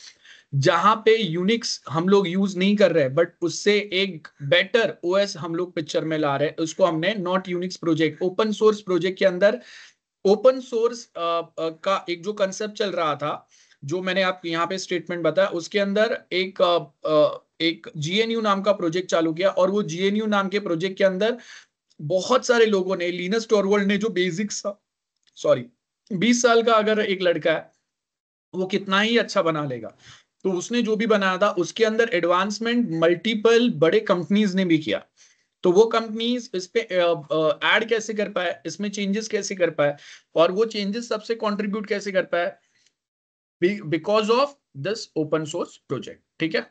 जहां पे यूनिक्स हम लोग यूज नहीं कर रहे, बट उससे एक बेटर OS हम लोग पिक्चर में ला रहे हैं, उसको हमने not Unix project. Open source project के अंदर ओपन सोर्स का एक जो कंसेप्ट चल रहा था, जो मैंने आप यहाँ पे स्टेटमेंट बताया, उसके अंदर एक GNU नाम का प्रोजेक्ट चालू किया, और वो GNU नाम के प्रोजेक्ट के अंदर बहुत सारे लोगों ने, लिनस टॉरवल्ड ने जो बेसिक्स, सॉरी, 20 साल का अगर एक लड़का है, वो कितना ही अच्छा बना लेगा, तो उसने जो भी बनाया था उसके अंदर एडवांसमेंट मल्टीपल बड़े कंपनीज ने भी किया। तो वो कंपनीज इस पे ऐड कैसे कर पाए, इसमें चेंजेस कैसे कर पाए, और वो चेंजेस सबसे कंट्रीब्यूट कैसे कर पाए, because of this open source project. ठीक है,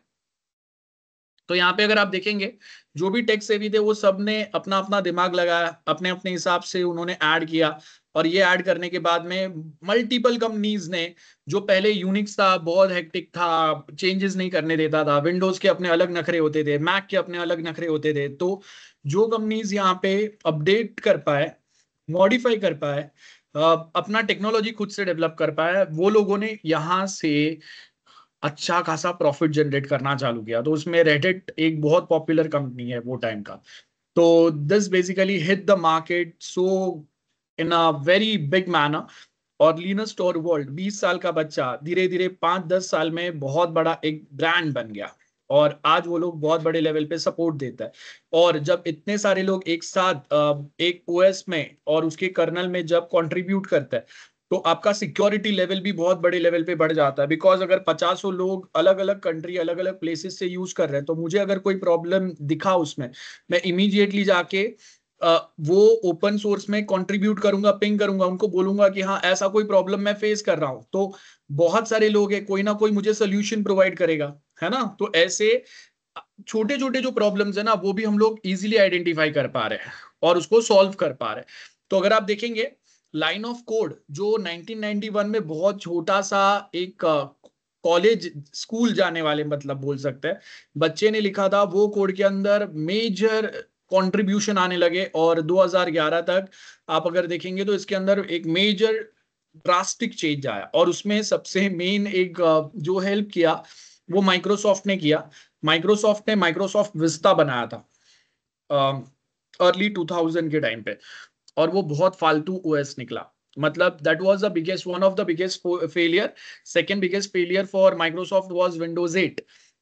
तो यहाँ पे अगर आप देखेंगे, जो भी टेक सेवी थे वो सब ने अपना अपना दिमाग लगाया, अपने अपने हिसाब से उन्होंने ऐड किया, और ये ऐड करने के बाद में मल्टीपल कंपनीज ने, जो पहले यूनिक्स था बहुत हेक्टिक था, चेंजेस नहीं करने देता था, विंडोज के अपने अलग नखरे होते थे, मैक के अपने अलग नखरे होते थे, तो जो कंपनीज यहाँ पे अपडेट कर पाए, मॉडिफाई कर पाए, अपना टेक्नोलॉजी खुद से डेवलप कर पाए, वो लोगों ने यहाँ से अच्छा खासा प्रॉफिट जनरेट करना चालू किया। तो उसमें रेडिट एक बहुत पॉपुलर कंपनी है वो टाइम का। तो this basically hit the market so in a very big manner, और लिनस टॉरवल्ड 20 साल का बच्चा धीरे धीरे 5-10 साल में बहुत बड़ा एक ब्रांड बन गया, और आज वो लोग बहुत बड़े लेवल पे सपोर्ट देता है। और जब इतने सारे लोग एक साथ एक OS में और उसके कर्नल में जब कंट्रीब्यूट करता है, तो आपका सिक्योरिटी लेवल भी बहुत बड़े लेवल पे बढ़ जाता है। बिकॉज अगर 50 लोग अलग अलग कंट्री, अलग अलग प्लेसेस से यूज कर रहे हैं, तो मुझे अगर कोई प्रॉब्लम दिखा उसमें, मैं इमीडिएटली जाके वो ओपन सोर्स में कंट्रीब्यूट करूंगा, पिंग करूंगा, उनको बोलूंगा कि हाँ ऐसा कोई प्रॉब्लम मैं फेस कर रहा हूं, तो बहुत सारे लोग हैं, कोई ना कोई मुझे सोल्यूशन प्रोवाइड करेगा, है ना। तो ऐसे छोटे छोटे जो प्रॉब्लम्स है ना, वो भी हम लोग इजीली आइडेंटिफाई कर पा रहे हैं और उसको सॉल्व कर पा रहे हैं। तो अगर आप देखेंगे लाइन ऑफ कोड जो 1991 में बहुत छोटा सा एक कॉलेज स्कूल जाने वाले, मतलब बोल सकते हैं, बच्चे ने लिखा था, वो कोड के अंदर मेजर कंट्रीब्यूशन आने लगे, और 2011 तक आप अगर देखेंगे तो इसके अंदर एक मेजर ड्रास्टिक चेंज आया। और उसमें सबसे मेन एक जो हेल्प किया वो माइक्रोसॉफ्ट ने किया। माइक्रोसॉफ्ट ने माइक्रोसॉफ्ट विस्टा बनाया था अर्ली 2000 के टाइम पे, और वो बहुत फालतू OS निकला। मतलब that was the biggest, one of the biggest failure. Second biggest failure for Microsoft was Windows 8।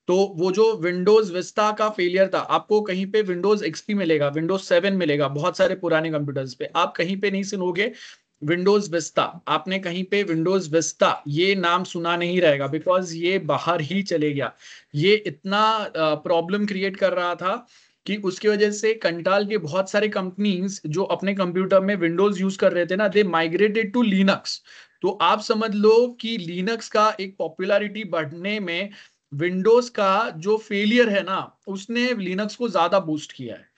तो वो जो विंडोज विस्टा का फेलियर था, आपको कहीं पे विंडोज XP मिलेगा, विंडोज 7 मिलेगा, बहुत सारे पुराने कंप्यूटर्स पे, आप कहीं पे नहीं सुनोगे विंडोज विस्टा। आपने कहीं पे विंडोज विस्टा ये नाम सुना नहीं रहेगा, बिकॉज ये बाहर ही चले गया। ये इतना प्रॉब्लम क्रिएट कर रहा था कि उसकी वजह से कंटाल के बहुत सारे कंपनीज जो अपने कंप्यूटर में विंडोज यूज कर रहे थे ना, दे माइग्रेटेड टू लिनक्स। तो आप समझ लो कि लिनक्स का एक पॉपुलैरिटी बढ़ने में विंडोज का जो फेलियर है ना, उसने लिनक्स को ज्यादा बूस्ट किया है।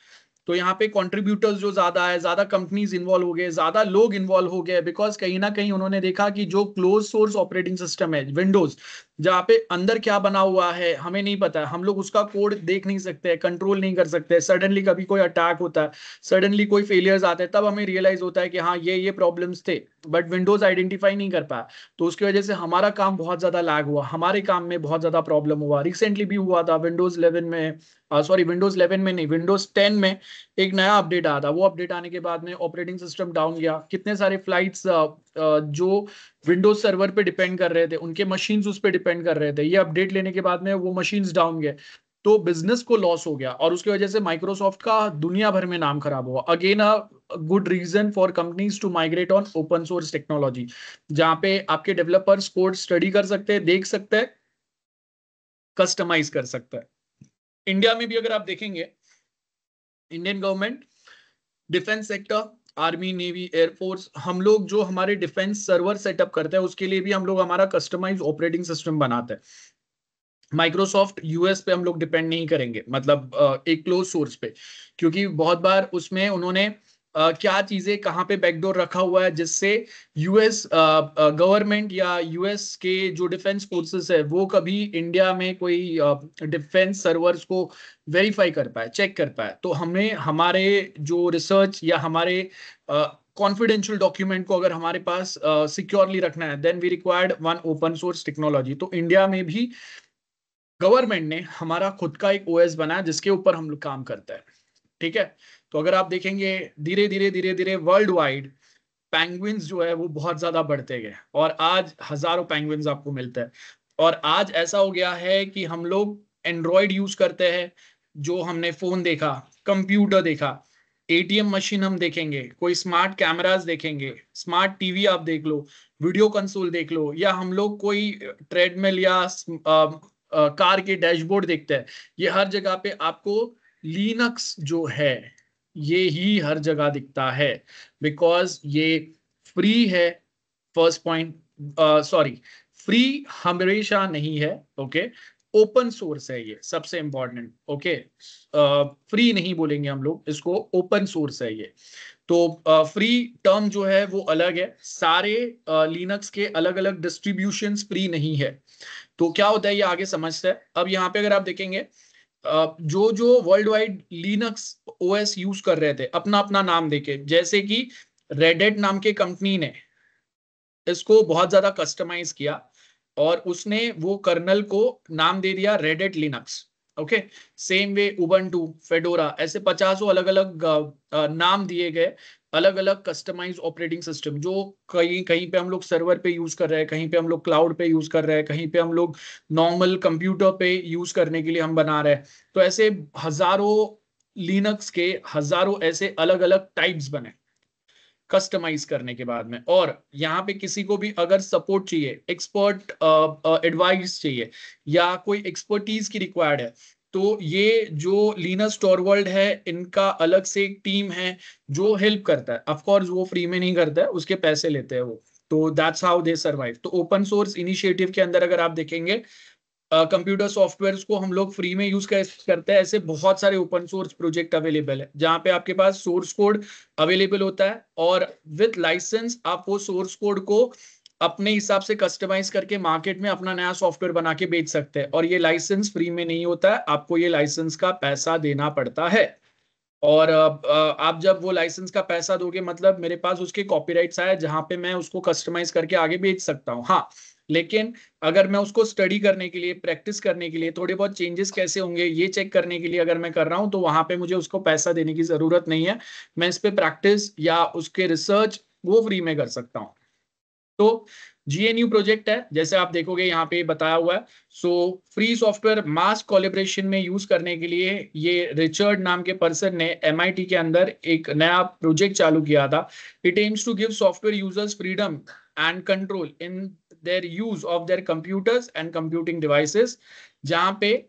तो यहाँ पे कंट्रीब्यूटर्स जो ज्यादा है, ज्यादा कंपनीज इन्वॉल्व हो गए, ज्यादा लोग इन्वॉल्व हो गए, बिकॉज कहीं ना कहीं उन्होंने देखा कि जो क्लोज सोर्स ऑपरेटिंग सिस्टम है विंडोज, जहाँ पे अंदर क्या बना हुआ है हमें नहीं पता है, हम लोग उसका कोड देख नहीं सकते, कंट्रोल नहीं कर सकते, सडनली कभी कोई अटैक होता है, सडनली कोई फेलियर्स आते हैं, तब हमें रियलाइज होता है कि हाँ ये प्रॉब्लम्स थे, बट विंडोज आइडेंटिफाई नहीं कर पाया। तो उसकी वजह से हमारा काम बहुत ज्यादा लैग हुआ, हमारे काम में बहुत ज्यादा प्रॉब्लम हुआ। रिसेंटली भी हुआ था विंडोज 11 में, सॉरी विंडोज 11 में नहीं, विंडोज 10 में एक नया अपडेट आया था। वो अपडेट आने के बाद में ऑपरेटिंग सिस्टम डाउन गया, कितने सारे फ्लाइट्स जो विंडोज सर्वर पे डिपेंड कर रहे थे, उनके मशीन्स उस पे डिपेंड कर रहे थे, ये अपडेट लेने के बाद में वो मशीन्स डाउन गए, तो बिजनेस को लॉस हो गया और उसकी वजह से माइक्रोसॉफ्ट का दुनिया भर में नाम खराब हुआ। Again a good reason for companies to migrate on open source technology, जहां पे आपके डेवलपर्स कोड स्टडी कर सकते हैं, देख सकते हैं, कस्टमाइज कर सकते हैं। इंडिया में भी अगर आप देखेंगे, Indian government, defence sector, army, navy, air force, हम लोग जो हमारे डिफेंस सर्वर सेटअप करते हैं उसके लिए भी हम लोग हमारा कस्टमाइज ऑपरेटिंग सिस्टम बनाते हैं। माइक्रोसॉफ्ट यूएस पे हम लोग डिपेंड नहीं करेंगे, मतलब एक क्लोज सोर्स पे, क्योंकि बहुत बार उसमें उन्होंने क्या चीजें कहाँ पे बैकडोर रखा हुआ है जिससे यूएस गवर्नमेंट या यूएस के जो डिफेंस फोर्सेस है वो कभी इंडिया में कोई डिफेंस सर्वर्स को वेरीफाई कर पाए, चेक कर पाए। तो हमें हमारे जो रिसर्च या हमारे कॉन्फिडेंशियल डॉक्यूमेंट को अगर हमारे पास सिक्योरली रखना है, then we required one open source technology. तो इंडिया में भी गवर्नमेंट ने हमारा खुद का एक ओएस बनाया जिसके ऊपर हम लोग काम करते हैं। ठीक है, तो अगर आप देखेंगे धीरे धीरे वर्ल्ड वाइड पेंगुइन्स जो है वो बहुत ज्यादा बढ़ते गए और आज हजारों पेंगुइन्स आपको मिलते हैं। और आज ऐसा हो गया है कि हम लोग एंड्रॉयड यूज करते हैं, जो हमने फोन देखा, कंप्यूटर देखा, एटीएम मशीन हम देखेंगे, कोई स्मार्ट कैमरास देखेंगे, स्मार्ट टीवी आप देख लो, वीडियो कंसोल देख लो, या हम लोग कोई ट्रेडमिल या कार के डैशबोर्ड देखते हैं, ये हर जगह पे आपको लिनक्स जो है ये ही हर जगह दिखता है, बिकॉज ये फ्री है। फर्स्ट पॉइंट, सॉरी, फ्री हमेशा नहीं है, ओके, ओपन सोर्स है ये सबसे इंपॉर्टेंट, ओके, फ्री नहीं बोलेंगे हम लोग इसको, ओपन सोर्स है ये। तो फ्री टर्म जो है वो अलग है, सारे लिनक्स के अलग अलग डिस्ट्रीब्यूशंस फ्री नहीं है। तो क्या होता है ये आगे समझते हैं। अब यहाँ पे अगर आप देखेंगे, जो जो world wide Linux OS use कर रहे थे अपना अपना नाम देके, जैसे कि रेडेट नाम के कंपनी ने इसको बहुत ज्यादा कस्टमाइज किया और उसने वो कर्नल को नाम दे दिया Red Hat Linux, okay. Same way Ubuntu, Fedora, ऐसे पचासों अलग अलग नाम दिए गए, अलग अलग कस्टमाइज ऑपरेटिंग सिस्टम, जो कहीं कहीं पे हम लोग सर्वर पे यूज कर रहे हैं, कहीं पे हम लोग क्लाउड पे यूज कर रहे हैं, कहीं पे हम लोग नॉर्मल कंप्यूटर पे यूज करने के लिए हम बना रहे हैं। तो ऐसे हजारों लिनक्स के हजारों ऐसे अलग अलग टाइप्स बने कस्टमाइज करने के बाद में। और यहाँ पे किसी को भी अगर सपोर्ट चाहिए, एक्सपर्ट एडवाइस चाहिए या कोई एक्सपर्टीज की रिक्वायर्ड है, तो ये जो लिनक्स टॉरवर्ल्ड है इनका अलग से एक टीम है जो हेल्प करता है। ऑफ कोर्स वो फ्री में नहीं करता है, उसके पैसे लेते हैं वो। तो दैट्स हाउ दे सर्वाइव। तो ओपन सोर्स इनिशिएटिव के अंदर अगर आप देखेंगे, कंप्यूटर सॉफ्टवेयर को हम लोग फ्री में यूज करते हैं, ऐसे बहुत सारे ओपन सोर्स प्रोजेक्ट अवेलेबल है जहां पे आपके पास सोर्स कोड अवेलेबल होता है और विद लाइसेंस आप वो सोर्स कोड को अपने हिसाब से कस्टमाइज करके मार्केट में अपना नया सॉफ्टवेयर बना के बेच सकते हैं। और ये लाइसेंस फ्री में नहीं होता है, आपको ये लाइसेंस का पैसा देना पड़ता है। और आप जब वो लाइसेंस का पैसा दोगे, मतलब मेरे पास उसके कॉपीराइट्स आए जहां पे मैं उसको कस्टमाइज करके आगे बेच सकता हूँ, हाँ। लेकिन अगर मैं उसको स्टडी करने के लिए, प्रैक्टिस करने के लिए, थोड़े बहुत चेंजेस कैसे होंगे ये चेक करने के लिए अगर मैं कर रहा हूँ, तो वहां पे मुझे उसको पैसा देने की जरूरत नहीं है। मैं इस पे प्रैक्टिस या उसके रिसर्च वो फ्री में कर सकता हूँ। तो जीएनयू प्रोजेक्ट है, जैसे आप देखोगे यहाँ पे बताया हुआ है। सो फ्री सॉफ्टवेयर मास कोलैबोरेशन में यूज करने के लिए ये रिचर्ड नाम के पर्सन ने एमआईटी के अंदर एक नया प्रोजेक्ट चालू किया था। It aims to give software users freedom and control in their use of their computers and computing devices, जहां पे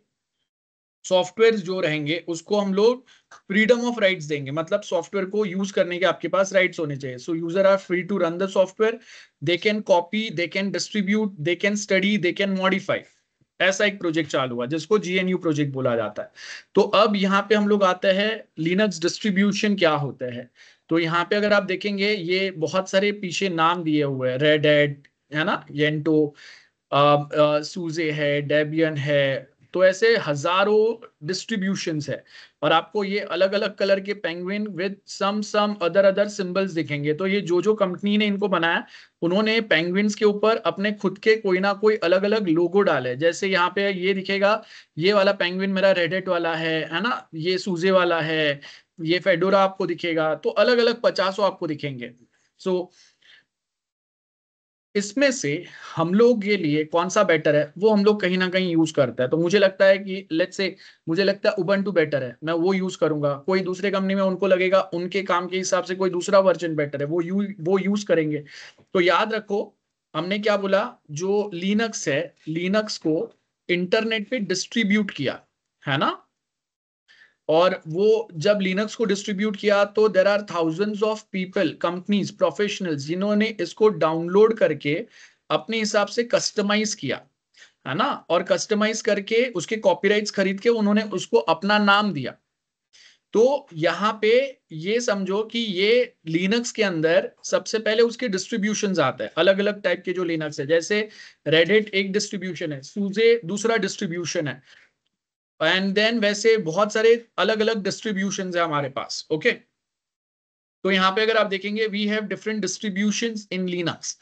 सॉफ्टवेयर जो रहेंगे उसको हम लोग फ्रीडम ऑफ राइट्स देंगे, मतलब सॉफ्टवेयर को यूज करने के आपके पास राइट्स होने चाहिए। So user are free to run the software, they can copy, they can distribute, they can study, they can modify. ऐसा एक प्रोजेक्ट चालू हुआ जिसको जीएनयू प्रोजेक्ट बोला जाता है। तो अब यहाँ पे हम लोग आते हैं लिनक्स डिस्ट्रीब्यूशन क्या होता है। तो यहाँ पे अगर आप देखेंगे ये बहुत सारे पीछे नाम दिए हुए हैं, रेड हैट है ना, येंटो, सूजे है, डेबियन है, तो ऐसे हजारों डिस्ट्रीब्यूशंस है। और आपको ये अलग अलग कलर के penguin with some other other symbols दिखेंगे। तो ये जो जो कंपनी ने इनको बनाया, उन्होंने पेंगुइन्स के ऊपर अपने खुद के कोई ना कोई अलग अलग लोगो डाले। जैसे यहाँ पे ये दिखेगा, ये वाला पेंगुइन मेरा रेडेट वाला है ना, ये सूजे वाला है, ये फेडोरा आपको दिखेगा, तो अलग अलग 50 आपको दिखेंगे। सो इसमें से हम लोग के लिए कौन सा बेटर है वो हम लोग कहीं ना कहीं यूज करते हैं। तो मुझे लगता है कि लेट्स से मुझे लगता है उबंटू बेटर है, मैं वो यूज करूंगा। कोई दूसरे कंपनी में उनको लगेगा उनके काम के हिसाब से कोई दूसरा वर्जन बेटर है, वो यूज करेंगे। तो याद रखो हमने क्या बोला, जो लिनक्स है, लिनक्स को इंटरनेट पे डिस्ट्रीब्यूट किया है ना। और वो जब लिनक्स को डिस्ट्रीब्यूट किया तो there are thousands of people, companies, professionals जिन्होंने इसको डाउनलोड करके अपने हिसाब से कस्टमाइज किया है ना। और कस्टमाइज करके उसके कॉपीराइट्स खरीद के उन्होंने उसको अपना नाम दिया। तो यहाँ पे ये समझो कि ये लिनक्स के अंदर सबसे पहले उसके डिस्ट्रीब्यूशंस आते हैं, अलग अलग टाइप के जो लिनक्स है, जैसे रेडिट एक डिस्ट्रीब्यूशन है, सूजे दूसरा डिस्ट्रीब्यूशन है, एंड देन वैसे बहुत सारे अलग अलग डिस्ट्रीब्यूशन है हमारे पास। ओके तो यहाँ पे अगर आप देखेंगे we have different distributions in Linux.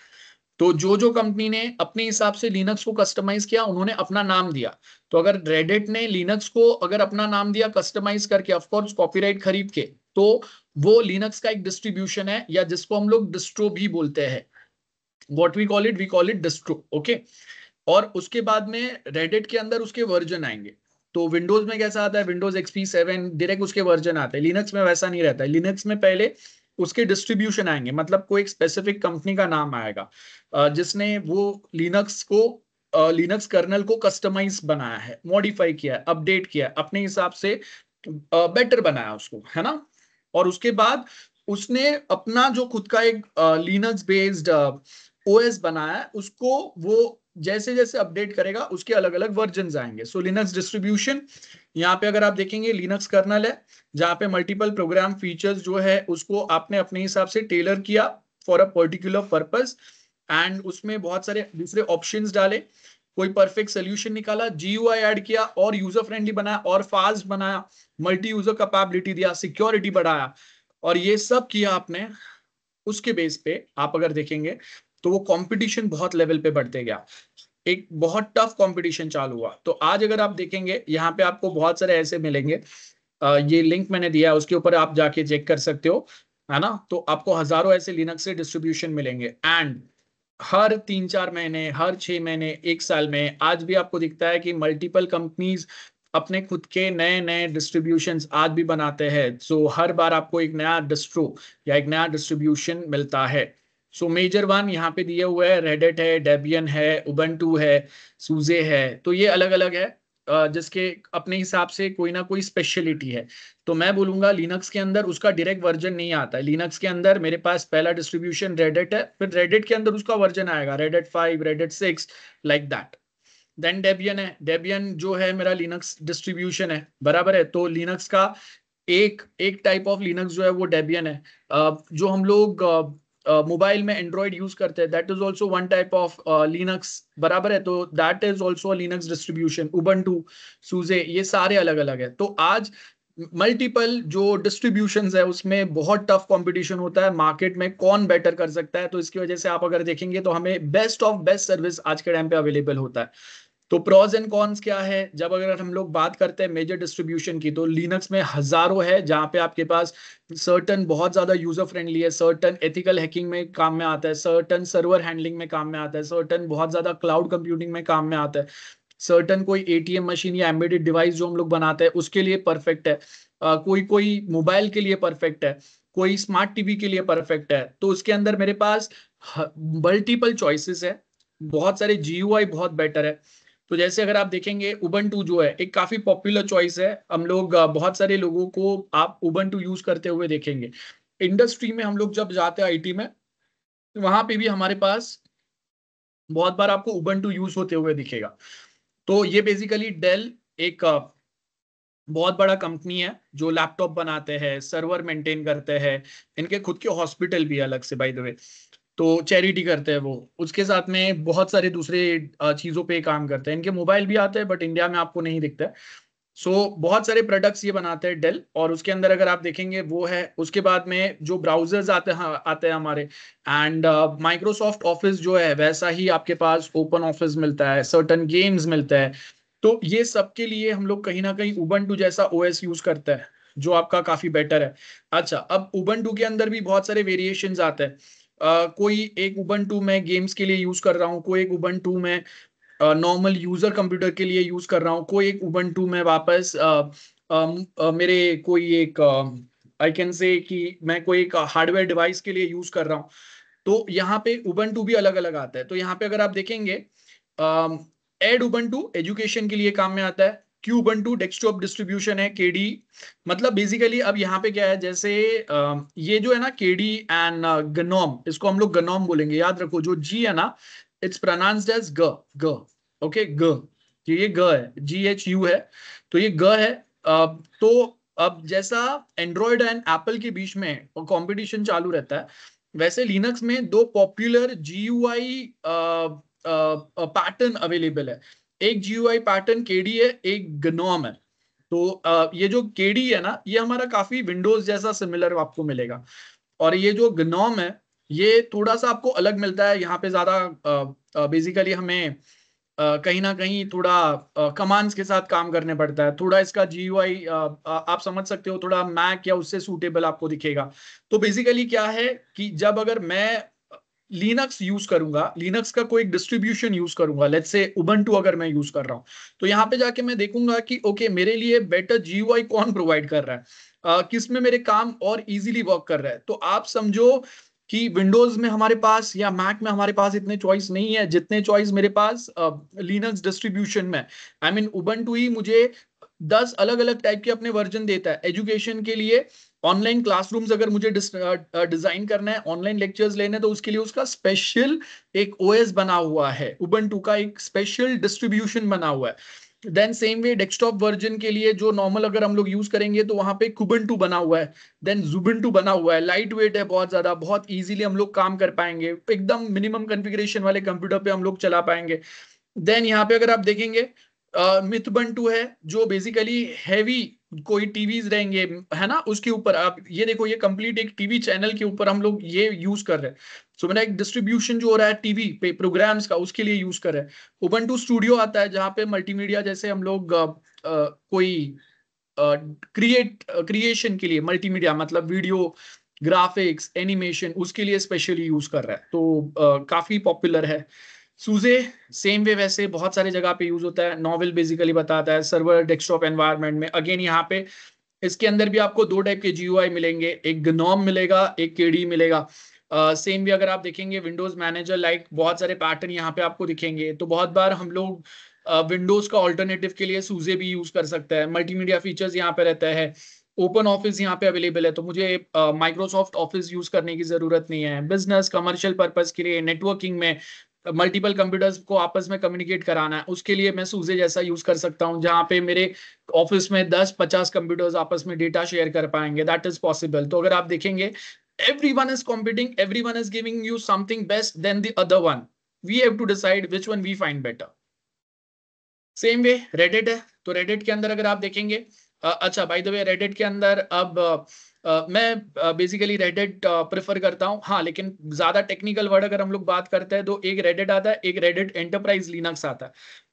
तो जो कंपनी ने अपने हिसाब से लिनक्स को कस्टमाइज किया उन्होंने अपना नाम दिया। तो अगर रेडिट ने लिनक्स को अगर अपना नाम दिया कस्टमाइज करके, ऑफ कोर्स कॉपीराइट खरीद के, तो वो लिनक्स का एक डिस्ट्रीब्यूशन है, या जिसको हम लोग डिस्ट्रो भी बोलते हैं। What we call it distro. Okay और उसके बाद में रेडिट के अंदर उसके वर्जन आएंगे। तो विंडोज में कैसा आता है, विंडोज XP7 डायरेक्ट उसके वर्जन आते हैं। लिनक्स में वैसा नहीं रहता है, लिनक्स में पहले उसके डिस्ट्रीब्यूशन आएंगे, मतलब कोई एक स्पेसिफिक कंपनी का नाम आएगा जिसने वो लिनक्स को, लिनक्स कर्नल को कस्टमाइज बनाया है, मॉडिफाई किया है, अपडेट किया है, अपने हिसाब से बेटर बनाया उसको, है ना। और उसके बाद उसने अपना जो खुद का एक लिनक्स बेस्ड ओएस बनाया है, उसको वो जैसे जैसे अपडेट करेगा उसके अलग अलग वर्जन आएंगे। सो लिनक्स डिस्ट्रीब्यूशन, यहाँ पे अगर आप देखेंगे लिनक्स कर्नल है, जहाँ पे मल्टीपल प्रोग्राम फीचर्स जो है उसको आपने अपने हिसाब से टेलर किया for a particular purpose, and उसमें बहुत सारे दूसरे ऑप्शंस डाले, कोई परफेक्ट सोल्यूशन निकाला, GUI ऐड किया और यूजर फ्रेंडली बनाया और फास्ट बनाया, मल्टी यूजर कैपेबिलिटी दिया, सिक्योरिटी बढ़ाया, और ये सब किया आपने। उसके बेस पे आप अगर देखेंगे तो वो कंपटीशन बहुत लेवल पे बढ़ते गया, एक बहुत टफ कंपटीशन चालू हुआ। तो आज अगर आप देखेंगे यहाँ पे आपको बहुत सारे ऐसे मिलेंगे, ये लिंक मैंने दिया है उसके ऊपर आप जाके चेक कर सकते हो, है ना। तो आपको हजारों ऐसे लिनक्स से डिस्ट्रीब्यूशन मिलेंगे, एंड हर 3-4 महीने, हर 6 महीने, एक साल में आज भी आपको दिखता है कि मल्टीपल कंपनीज अपने खुद के नए नए डिस्ट्रीब्यूशंस आज भी बनाते हैं। सो हर बार आपको एक नया डिस्ट्रो या एक नया डिस्ट्रीब्यूशन मिलता है। सो मेजर वन यहाँ पे दिए हुए है, रेडिट है, डेबियन है, उबंटू है, सूजे है। तो ये अलग अलग है जिसके अपने हिसाब से कोई ना कोई स्पेशलिटी है। तो मैं बोलूंगा लिनक्स के अंदर उसका डायरेक्ट वर्जन नहीं आता है। लिनक्स के अंदर मेरे पास पहला डिस्ट्रीब्यूशन रेडिट है, फिर रेडिट के अंदर उसका वर्जन आएगा, Red Hat 5, Red Hat 6, like that. Then Debian है, डेबियन जो है मेरा लिनक्स डिस्ट्रीब्यूशन है, बराबर है। तो लिनक्स का एक एक टाइप ऑफ लिनक्स जो है वो डेबियन है। जो हम लोग मोबाइल में एंड्रॉइड यूज करते हैं, that is also one type of Linux, बराबर है। तो that is also Linux distribution. Ubuntu, SUSE, ये सारे अलग अलग है। तो आज मल्टीपल जो डिस्ट्रीब्यूशंस है उसमें बहुत टफ कंपटीशन होता है मार्केट में, कौन बेटर कर सकता है। तो इसकी वजह से आप अगर देखेंगे तो हमें बेस्ट ऑफ बेस्ट सर्विस आज के टाइम पे अवेलेबल होता है। तो प्रोज एंड कॉन्स क्या है, जब अगर हम लोग बात करते हैं मेजर डिस्ट्रीब्यूशन की, तो लिनक्स में हजारों है, जहां पे आपके पास सर्टन बहुत ज्यादा यूजर फ्रेंडली है, सर्टन एथिकल हैकिंग में काम में आता है, सर्टन सर्वर हैंडलिंग में काम में आता है, सर्टन बहुत ज्यादा क्लाउड कंप्यूटिंग में काम में आता है, सर्टन कोई ATM मशीन या एम्बेडेड डिवाइस जो हम लोग बनाते हैं उसके लिए परफेक्ट है, कोई कोई मोबाइल के लिए परफेक्ट है, कोई स्मार्ट टीवी के लिए परफेक्ट है। तो उसके अंदर मेरे पास मल्टीपल चॉइसेस है, बहुत सारे GUI बहुत बेटर है। तो जैसे अगर आप देखेंगे उबंटू जो है एक काफी पॉपुलर चॉइस है, हम लोग बहुत सारे लोगों को आप उबंटू यूज करते हुए देखेंगे। इंडस्ट्री में हम लोग जब जाते हैं IT में, वहां पे भी हमारे पास बहुत बार आपको उबंटू यूज होते हुए दिखेगा। तो ये बेसिकली डेल एक बहुत बड़ा कंपनी है जो लैपटॉप बनाते हैं, सर्वर मेंटेन करते हैं, इनके खुद के हॉस्पिटल भी है अलग से बाय द वे। तो चैरिटी करते हैं वो, उसके साथ में बहुत सारे दूसरे चीजों पे काम करते हैं। इनके मोबाइल भी आते हैं बट इंडिया में आपको नहीं दिखता है। सो बहुत सारे प्रोडक्ट्स ये बनाते हैं डेल, और उसके अंदर अगर आप देखेंगे वो है। उसके बाद में जो ब्राउजर्स आते हैं हमारे, एंड माइक्रोसॉफ्ट ऑफिस जो है वैसा ही आपके पास ओपन ऑफिस मिलता है, सर्टन गेम्स मिलता है। तो ये सब के लिए हम लोग कहीं ना कहीं उबंटू जैसा OS यूज करते हैं जो आपका काफी बेटर है। अच्छा, अब उबंटू के अंदर भी बहुत सारे वेरिएशंस आते हैं। कोई एक उबंटू मैं गेम्स के लिए यूज कर रहा हूँ, कोई एक उबंटू मैं नॉर्मल यूजर कंप्यूटर के लिए यूज कर रहा हूँ, कोई एक उबंटू मैं वापस मेरे कोई एक आई कैन से कि मैं कोई एक हार्डवेयर डिवाइस के लिए यूज कर रहा हूँ। तो यहाँ पे उबंटू भी अलग अलग आता है। तो यहाँ पे अगर आप देखेंगे एड उबंटू एजुकेशन के लिए काम में आता है, क्यू उबंटू डेस्कटॉप डिस्ट्रीब्यूशन है, केडी मतलब बेसिकली अब यहाँ पे क्या है, जैसे ये जो है ना केडी एंड गनोम, इसको हम लोग गनोम बोलेंगे। याद रखो जो जी है ना, इट्स प्रोनाउंस्ड एज ग, ग, ओके ग, ये ग है, GHU है, तो ये ग है। तो अब जैसा एंड्रॉयड एंड एप्पल के बीच में कंपटीशन चालू रहता है, वैसे लिनक्स में दो पॉपुलर GUI पैटर्न अवेलेबल है। एक GUI पैटर्न केडी है, एक ग्नोम है। तो ये जो केडी है ना, ये हमारा काफी विंडोज जैसा सिमिलर आपको मिलेगा, और ये जो ग्नोम है ये थोड़ा सा आपको अलग मिलता है। यहाँ पे ज्यादा बेसिकली हमें कहीं ना कहीं थोड़ा कमांड्स के साथ काम करने पड़ता है, थोड़ा इसका GUI आप समझ सकते हो, थोड़ा मैक या उससे सूटेबल आपको दिखेगा। तो बेसिकली क्या है कि जब अगर मैं लिनक्स यूज करूंगा, लिनक्स का कोई डिस्ट्रीब्यूशन यूज करूंगा, लेट्स से उबंटू अगर मैं यूज कर रहा हूं, तो यहाँ पे जाके मैं देखूंगा कि ओके मेरे लिए बेटर GUI कौन प्रोवाइड कर रहा है, किस में मेरे काम और इजीली वर्क कर रहा है। तो आप समझो कि विंडोज में हमारे पास या मैक में हमारे पास इतने चॉइस नहीं है जितने चॉइस मेरे पास लिनक्स डिस्ट्रीब्यूशन में। आई मीन उबंटू ही मुझे 10 अलग अलग टाइप के अपने वर्जन देता है एजुकेशन के लिए। ऑनलाइन क्लासरूम्स अगर मुझे डिजाइन करना है, ऑनलाइन लेक्चर्स लेने हैं, तो उसके लिए उसका स्पेशल एक OS बना हुआ है, उबंटू का एक स्पेशल डिस्ट्रीब्यूशन बना हुआ है। Then same way desktop version के लिए जो नॉर्मल अगर हम लोग यूज करेंगे तो वहां पे कुबंटू बना हुआ है, देन जुबिंटू बना हुआ है, लाइट वेट है बहुत ज्यादा, बहुत इजीली हम लोग काम कर पाएंगे, एकदम मिनिमम कॉन्फ़िगरेशन वाले कंप्यूटर पे हम लोग चला पाएंगे। देन यहाँ पे अगर आप देखेंगे मिथबंटू है, जो बेसिकली हैवी कोई टीवीज रहेंगे है ना, उसके ऊपर आप ये देखो, ये कंप्लीट एक टीवी चैनल के ऊपर हम लोग ये यूज कर रहे हैं। सो मेरा एक डिस्ट्रीब्यूशन जो हो रहा है टीवी पे प्रोग्राम्स का, उसके लिए यूज कर रहे हैं। उबंटू स्टूडियो आता है जहाँ पे मल्टीमीडिया जैसे हम लोग कोई क्रिएशन के लिए मल्टीमीडिया मतलब वीडियो ग्राफिक्स एनिमेशन उसके लिए स्पेशली यूज कर रहा है, तो काफी पॉपुलर है। सूजे सेम वे वैसे बहुत सारे जगह पे यूज होता है। नॉवेल बेसिकली बताता है सर्वर डेस्कटॉप एनवायरनमेंट में, अगेन यहाँ पे इसके अंदर भी आपको दो टाइप के GUI मिलेंगे, एक ग्नोम मिलेगा, एक केडी मिलेगा। सेम भी अगर आप देखेंगे विंडोज मैनेजर लाइक बहुत सारे पैटर्न यहाँ पे आपको दिखेंगे। तो बहुत बार हम लोग विंडोज का ऑल्टरनेटिव के लिए सूजे भी यूज कर सकते हैं। मल्टीमीडिया फीचर्स यहाँ पे रहता है, ओपन ऑफिस यहाँ पे अवेलेबल है, तो मुझे माइक्रोसॉफ्ट ऑफिस यूज करने की जरूरत नहीं है। बिजनेस कमर्शियल पर्पस के लिए नेटवर्किंग में मल्टीपल कंप्यूटर्स को आपस में कम्युनिकेट कराना है, उसके लिए मैं सूजे जैसा यूज कर सकता हूँ, जहाँ पे मेरे ऑफिस में 10-50 कंप्यूटर्स आपस में डेटा शेयर कर पाएंगे, दैट इज पॉसिबल। तो अगर आप देखेंगे everyone is competing, everyone is giving you something best than the other one, we have to decide which one we find better। Same way Reddit है, तो रेडिट के अंदर अगर आप देखेंगे अच्छा बाय द वे रेडिट के अंदर अब मैं बेसिकली रेडिट प्रेफर करता हूं, हाँ लेकिन ज्यादा टेक्निकल वर्ड अगर हम लोग बात करते हैं तो एक रेडिट आता है, एक रेडिट एंटरप्राइज लिनक्स आता है।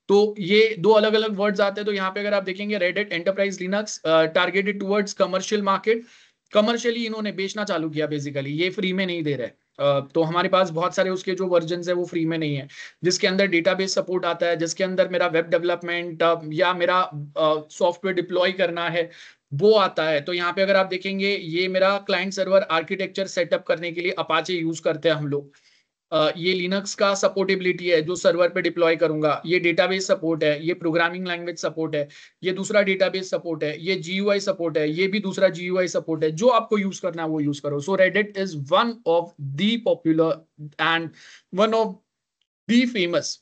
तो ये दो अलग अलग वर्ड्स आते हैं। तो यहाँ पे अगर आप देखेंगे Reddit enterprise Linux targeted towards commercial market, commercially इन्होंने बेचना चालू किया, बेसिकली ये फ्री में नहीं दे रहे। तो हमारे पास बहुत सारे उसके जो वर्जन है वो फ्री में नहीं है, जिसके अंदर डेटाबेस सपोर्ट आता है, जिसके अंदर मेरा वेब डेवलपमेंट या मेरा सॉफ्टवेयर डिप्लॉय करना है वो आता है। तो यहाँ पे अगर आप देखेंगे ये मेरा क्लाइंट सर्वर आर्किटेक्चर सेटअप करने के लिए अपाचे यूज करते हैं हम लोग। ये लिनक्स का सपोर्टेबिलिटी है जो सर्वर पे डिप्लॉय करूंगा, ये डेटाबेस सपोर्ट है, ये प्रोग्रामिंग लैंग्वेज सपोर्ट है, ये दूसरा डेटाबेस सपोर्ट है, ये GUI सपोर्ट है, ये भी दूसरा GUI सपोर्ट है। जो आपको यूज करना है वो यूज करो। So Red Hat is one of the popular and one of the famous.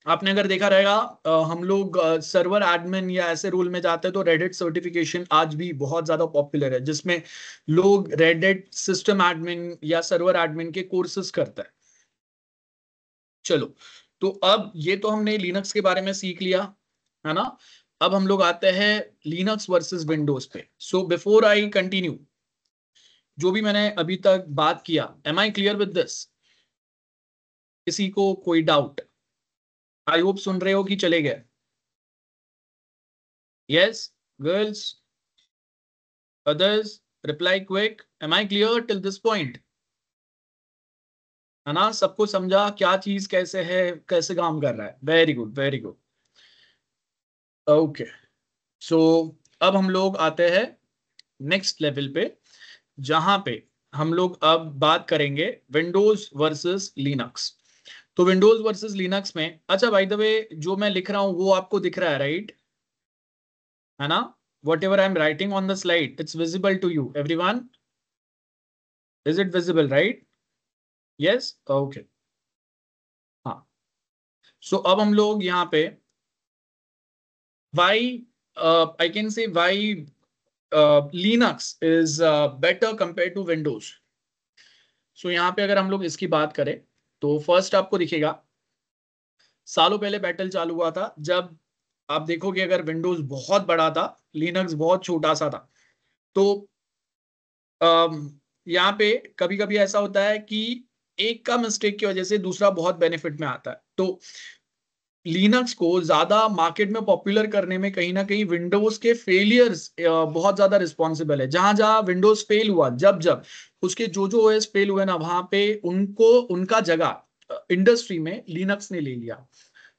आपने अगर देखा रहेगा हम लोग सर्वर एडमिन या ऐसे रोल में जाते हैं तो रेडिट सर्टिफिकेशन आज भी बहुत ज्यादा पॉपुलर है, जिसमें लोग रेडिट सिस्टम एडमिन या सर्वर एडमिन के कोर्सेज करते हैं। चलो, तो अब ये तो हमने लिनक्स के बारे में सीख लिया है ना। अब हम लोग आते हैं लिनक्स वर्सेस विंडोज पे। सो बिफोर आई कंटिन्यू, जो भी मैंने अभी तक बात किया, am I clear with this? किसी को कोई डाउट? आई होप सुन रहे हो कि चले गए? Yes girls, others reply quick, am I clear till this point? है ना? सबको समझा क्या चीज कैसे है, कैसे काम कर रहा है? Very good, very good. Okay, so अब हम लोग आते हैं नेक्स्ट लेवल पे, जहां पे हम लोग अब बात करेंगे विंडोज वर्सेस लिनक्स। तो विंडोज वर्सेस लिनक्स में, अच्छा बाय द वे, जो मैं लिख रहा हूं वो आपको दिख रहा है, राइट? है ना? Whatever I am writing on the slide, it's visible to you everyone? Is it visible, right? Yes, okay. हाँ, सो अब हम लोग यहाँ पे why I can say why Linux is better compared to Windows. सो यहाँ पे अगर हम लोग इसकी बात करें तो फर्स्ट आपको दिखेगा, सालों पहले बैटल चालू हुआ था जब आप देखोगे अगर विंडोज बहुत बड़ा था, लिनक्स बहुत छोटा सा था। तो यहाँ पे कभी कभी ऐसा होता है कि एक का मिस्टेक की वजह से दूसरा बहुत बेनिफिट में आता है। तो लिनक्स को ज्यादा मार्केट में पॉपुलर करने में कहीं ना कहीं विंडोज के फेलियर्स बहुत ज्यादा रिस्पॉन्सिबल है। जहां जहां विंडोज फेल हुआ, जब जब उसके जो ओएस फेल हुए ना, वहां पे उनको उनका जगह इंडस्ट्री में लिनक्स ने ले लिया।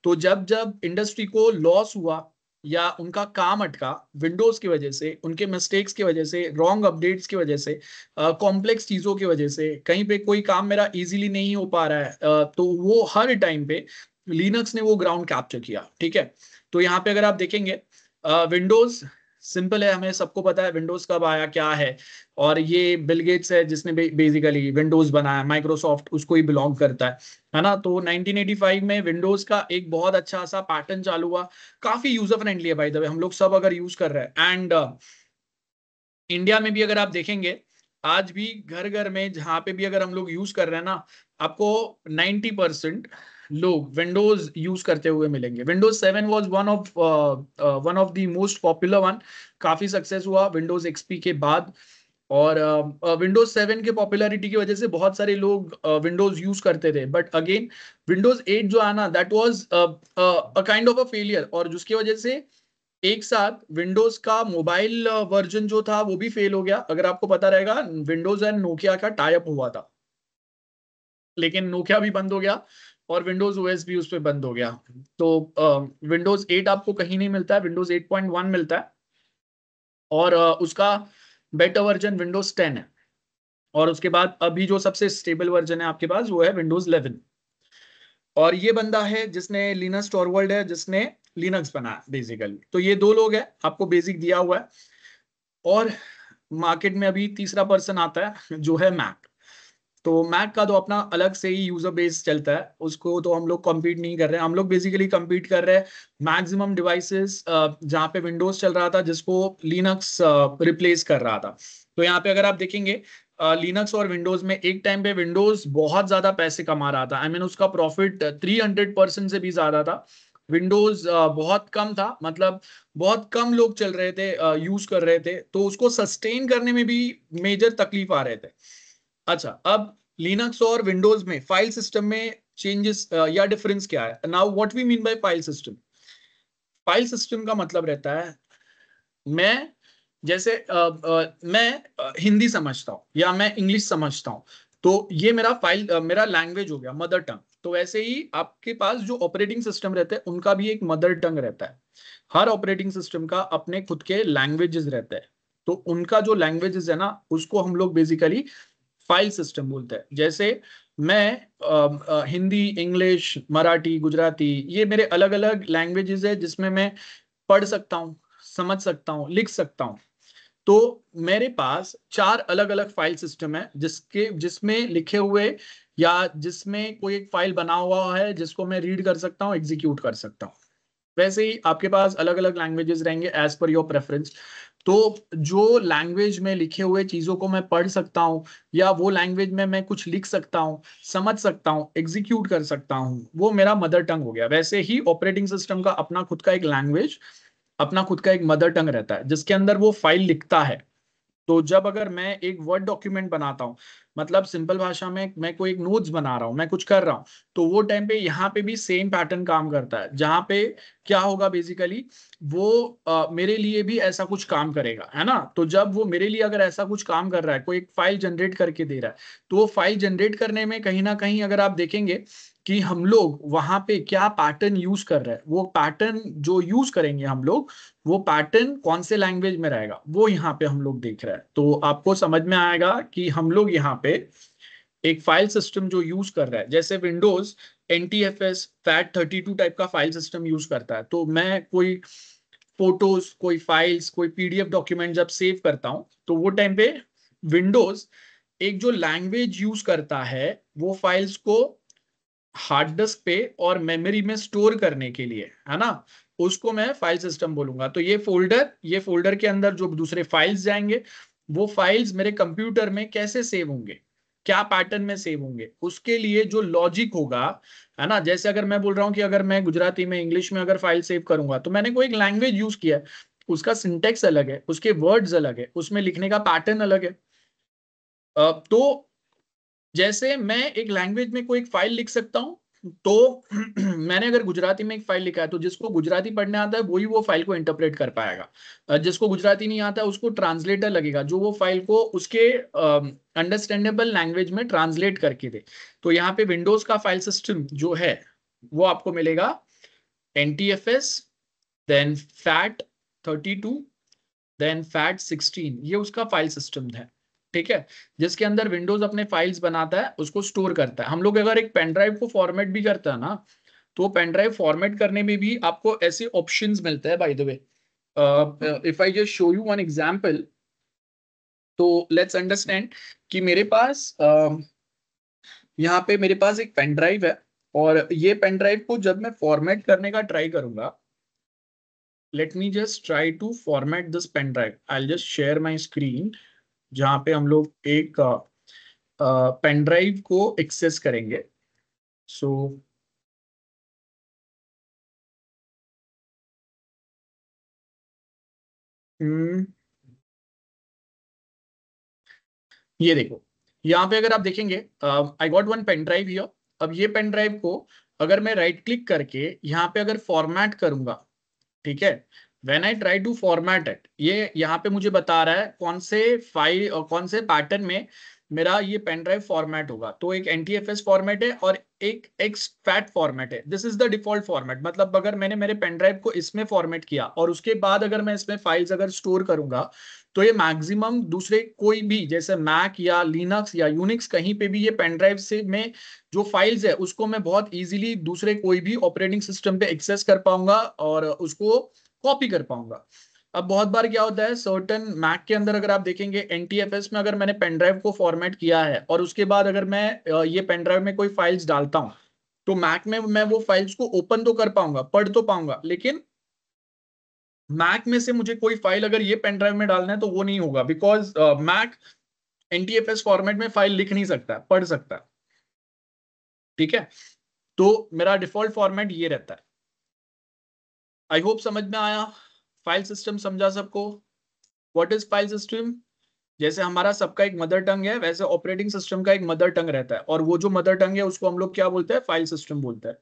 तो जब जब इंडस्ट्री को लॉस हुआ या उनका काम अटका विंडोज की वजह से, उनके मिस्टेक्स की वजह से, रॉन्ग अपडेट्स की वजह से, कॉम्प्लेक्स चीजों की वजह से, कहीं पे कोई काम मेरा इजीली नहीं हो पा रहा है, तो वो हर टाइम पे लिनक्स ने वो ग्राउंड कैप्चर किया। ठीक है? तो यहाँ पे अगर आप देखेंगे, विंडोज सिंपल है, हमें सबको पता है विंडोज कब आया क्या है। और ये बिल गेट्स है जिसने बेसिकली विंडोज बनाया, माइक्रोसॉफ्ट उसको ही बिलोंग करता है ना? तो 1985 में विंडोज का एक बहुत अच्छा सा पैटर्न चालू हुआ। काफी यूजर फ्रेंडली है बाय द वे, हम लोग सब अगर यूज कर रहे हैं। एंड इंडिया में भी अगर आप देखेंगे, आज भी घर घर में जहां पे भी अगर हम लोग यूज कर रहे हैं ना, आपको 90% लोग विंडोज यूज करते हुए मिलेंगे। Windows 7 was one of the most popular one, काफी सक्सेस हुआ विंडोज एक्सपी के बाद। और विंडोज 7 के पॉपुलैरिटी की वजह से बहुत सारे लोग विंडोज यूज करते थे। बट अगेन विंडोज 8 जो आना, that was a kind of a failure, और जिसकी वजह से एक साथ विंडोज का मोबाइल वर्जन जो था वो भी फेल हो गया। अगर आपको पता रहेगा, विंडोज एंड नोकिया का टाई अप हुआ था, लेकिन नोकिया भी बंद हो गया और विंडोज ओएस भी उस पर बंद हो गया। तो विंडोज 8 आपको कहीं नहीं मिलता है, विंडोज 8.1 मिलता है। और उसका बेटर वर्जन विंडोज 10 है। और उसके बाद अभी जो सबसे स्टेबल वर्जन है आपके पास वो है विंडोज 11। और ये बंदा है जिसने, लिनस टॉरवर्ल्ड है जिसने लिनक्स बनाया बेसिकली। तो ये दो लोग हैं, आपको बेसिक दिया हुआ है। और मार्केट में अभी तीसरा पर्सन आता है जो है मैक। तो मैक का तो अपना अलग से ही यूजर बेस चलता है, उसको तो हम लोग compete नहीं कर रहे हैं। हम लोग बेसिकली compete कर रहे हैं मैक्सिमम डिवाइसेस जहाँ पे विंडोज चल रहा था जिसको लिनक्स रिप्लेस कर रहा था। तो यहाँ पे अगर आप देखेंगे, लिनक्स और विंडोज में एक टाइम पे विंडोज बहुत ज्यादा पैसे कमा रहा था। आई मीन उसका प्रॉफिट 300% से भी ज्यादा था। विंडोज बहुत कम था, मतलब बहुत कम लोग चल रहे थे, यूज कर रहे थे, तो उसको सस्टेन करने में भी मेजर तकलीफ आ रहे थे। अच्छा, अब लिनक्स और विंडोज में फाइल सिस्टम में चेंजेस या डिफरेंस क्या है? Now what we mean by file system. File system का मतलब रहता है, मैं जैसे मैं हिंदी समझता हूँ या मैं इंग्लिश समझता हूँ, तो ये मेरा फाइल मेरा लैंग्वेज हो गया, मदर टंग। तो वैसे ही आपके पास जो ऑपरेटिंग सिस्टम रहते हैं उनका भी एक मदर टंग रहता है। हर ऑपरेटिंग सिस्टम का अपने खुद के लैंग्वेजेस रहते हैं। तो उनका जो लैंग्वेजेस है ना, उसको हम लोग बेसिकली फाइल सिस्टम बोलते हैं। जैसे मैं हिंदी, इंग्लिश, मराठी, गुजराती, ये मेरे अलग अलग लैंग्वेजेस है जिसमें मैं पढ़ सकता हूँ, समझ सकता हूँ, लिख सकता हूँ। तो मेरे पास चार अलग अलग फाइल सिस्टम है जिसमें लिखे हुए या जिसमें कोई एक फाइल बना हुआ है जिसको मैं रीड कर सकता हूँ, एग्जीक्यूट कर सकता हूँ। वैसे ही आपके पास अलग अलग लैंग्वेजेस रहेंगे एज पर योर प्रेफरेंस। तो जो लैंग्वेज में लिखे हुए चीजों को मैं पढ़ सकता हूँ, या वो लैंग्वेज में मैं कुछ लिख सकता हूँ, समझ सकता हूँ, एग्जीक्यूट कर सकता हूँ, वो मेरा मदर टंग हो गया। वैसे ही ऑपरेटिंग सिस्टम का अपना खुद का एक लैंग्वेज, अपना खुद का एक मदर टंग रहता है जिसके अंदर वो फाइल लिखता है। तो जब अगर मैं एक वर्ड डॉक्यूमेंट बनाता हूँ, मतलब सिंपल भाषा में मैं कोई एक नोट्स बना रहा हूँ, मैं कुछ कर रहा हूँ, तो वो टाइम पे यहाँ पे भी सेम पैटर्न काम करता है, जहां पे क्या होगा बेसिकली, वो मेरे लिए भी ऐसा कुछ काम करेगा, है ना। तो जब वो मेरे लिए अगर ऐसा कुछ काम कर रहा है, कोई एक फाइल जनरेट करके दे रहा है, तो वो फाइल जनरेट करने में कहीं ना कहीं अगर आप देखेंगे कि हम लोग वहां पे क्या पैटर्न यूज कर रहे हैं, वो पैटर्न जो यूज करेंगे हम लोग, वो पैटर्न कौन से लैंग्वेज में रहेगा, वो यहाँ पे हम लोग देख रहे हैं। तो आपको समझ में आएगा कि हम लोग यहाँ पे एक फाइल सिस्टम जो यूज कर रहा है, जैसे विंडोज NTFS FAT32 टाइप का फाइल सिस्टम यूज करता है। तो मैं कोई फोटोज, कोई फाइल्स, कोई PDF डॉक्यूमेंट जब सेव करता हूं, तो वो टाइम पे विंडोज एक जो लैंग्वेज यूज करता है, वो फाइल्स को हार्ड डिस्क पे और मेमोरी में स्टोर करने के लिए, है ना, उसको मैं फाइल सिस्टम बोलूंगा। तो ये फोल्डर के अंदर जो दूसरे फाइल्स जाएंगे, वो फाइल्स मेरे कंप्यूटर में कैसे सेव होंगे, क्या पैटर्न में सेव होंगे, उसके लिए जो लॉजिक होगा, है ना। जैसे अगर मैं बोल रहा हूं कि अगर मैं गुजराती में, इंग्लिश में अगर फाइल सेव करूंगा, तो मैंने कोई एक लैंग्वेज यूज किया है, उसका सिंटेक्स अलग है, उसके वर्ड्स अलग है, उसमें लिखने का पैटर्न अलग है। तो जैसे मैं एक लैंग्वेज में कोई एक फाइल लिख सकता हूँ, तो मैंने अगर गुजराती में एक फाइल लिखा है, तो जिसको गुजराती पढ़ने आता है वही वो फाइल को इंटरप्रेट कर पाएगा। जिसको गुजराती नहीं आता है, उसको ट्रांसलेटर लगेगा, जो वो फाइल को उसके अंडरस्टैंडेबल लैंग्वेज में ट्रांसलेट करके दे। तो यहाँ पे विंडोज का फाइल सिस्टम जो है, वो आपको मिलेगा NTFS, then FAT32, then FAT16, ये उसका फाइल सिस्टम है। ठीक है, जिसके अंदर विंडोज अपने फाइल्स बनाता है, उसको स्टोर करता है। हम लोग अगर एक पेन ड्राइव को फॉर्मेट भी करता है ना, तो पेन ड्राइव फॉर्मेट करने में भी आपको ऐसे ऑप्शंस मिलते हैं, bye the way. If I just show you one example, तो लेट्स अंडरस्टैंड कि मेरे पास यहाँ पे मेरे पास एक पेन ड्राइव है, और ये पेन ड्राइव को जब मैं फॉर्मेट करने का ट्राई करूंगा, let me just try to format this pen drive, I just share my screen, जहाँ पे हम लोग एक पेन ड्राइव को एक्सेस करेंगे। सो ये देखो, यहाँ पे अगर आप देखेंगे, I got one pen drive here. अब ये पेन ड्राइव को अगर मैं राइट क्लिक करके यहाँ पे अगर फॉर्मेट करूंगा, ठीक है, when I try to format it, ये यहाँ पे मुझे बता रहा है कौन से फाइल और कौन से पैटर्न में मेरा ये पेन ड्राइव फॉर्मेट होगा। तो एक NTFS फॉर्मेट है और एक exFAT फॉर्मेट है। This is the default format, मतलब अगर मैंने मेरे पेन ड्राइव को इसमें फॉर्मेट किया और उसके बाद अगर मैं इसमें फाइल्स अगर स्टोर करूंगा, तो ये मैक्सिमम दूसरे कोई भी, जैसे मैक या लिनक्स या यूनिक्स, कहीं पे भी ये पेन ड्राइव से में जो फाइल्स है, उसको मैं बहुत इजीली दूसरे कोई भी ऑपरेटिंग सिस्टम पे एक्सेस कर पाऊंगा और उसको कॉपी कर पाऊंगा। अब बहुत बार क्या होता है, सर्टन मैक के अंदर अगर आप देखेंगे, NTFS में अगर मैंने पेन ड्राइव को फॉर्मेट किया है और उसके बाद अगर मैं ये पेन ड्राइव में कोई फाइल्स डालता हूं, तो मैक में मैं वो फाइल्स को ओपन तो कर पाऊंगा, पढ़ तो पाऊंगा, लेकिन मैक में से मुझे कोई फाइल अगर ये पेन ड्राइव में डालना है, तो वो नहीं होगा, बिकॉज मैक NTFS फॉर्मेट में फाइल लिख नहीं सकता, पढ़ सकता है। ठीक है, तो मेरा डिफॉल्ट फॉर्मेट ये रहता है। आई होप समझ में आया, फाइल सिस्टम समझा सबको। What is file system? जैसे हमारा सबका एक मदर टंग है, वैसे ऑपरेटिंग सिस्टम का एक मदर टंग रहता है, और वो जो मदर टंग है उसको हम लोग क्या बोलते हैं? फाइल सिस्टम बोलते हैं।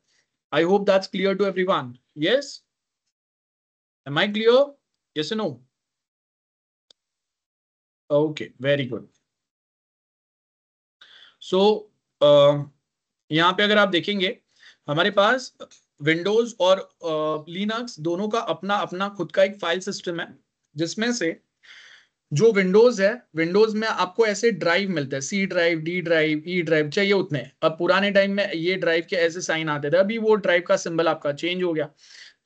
I hope that's clear to everyone. Yes, am I clear? Yes no? Okay, very good. So यहाँ पे अगर आप देखेंगे, हमारे पास विंडोज और लिनक्स दोनों का अपना अपना खुद का एक फाइल सिस्टम है, जिसमें से जो विंडोज है, विंडोज में आपको ऐसे ड्राइव मिलते हैं, C drive, D drive, E drive, चाहिए उतने। अब पुराने टाइम में ये ड्राइव के ऐसे साइन आते थे, अभी वो ड्राइव का सिंबल आपका चेंज हो गया।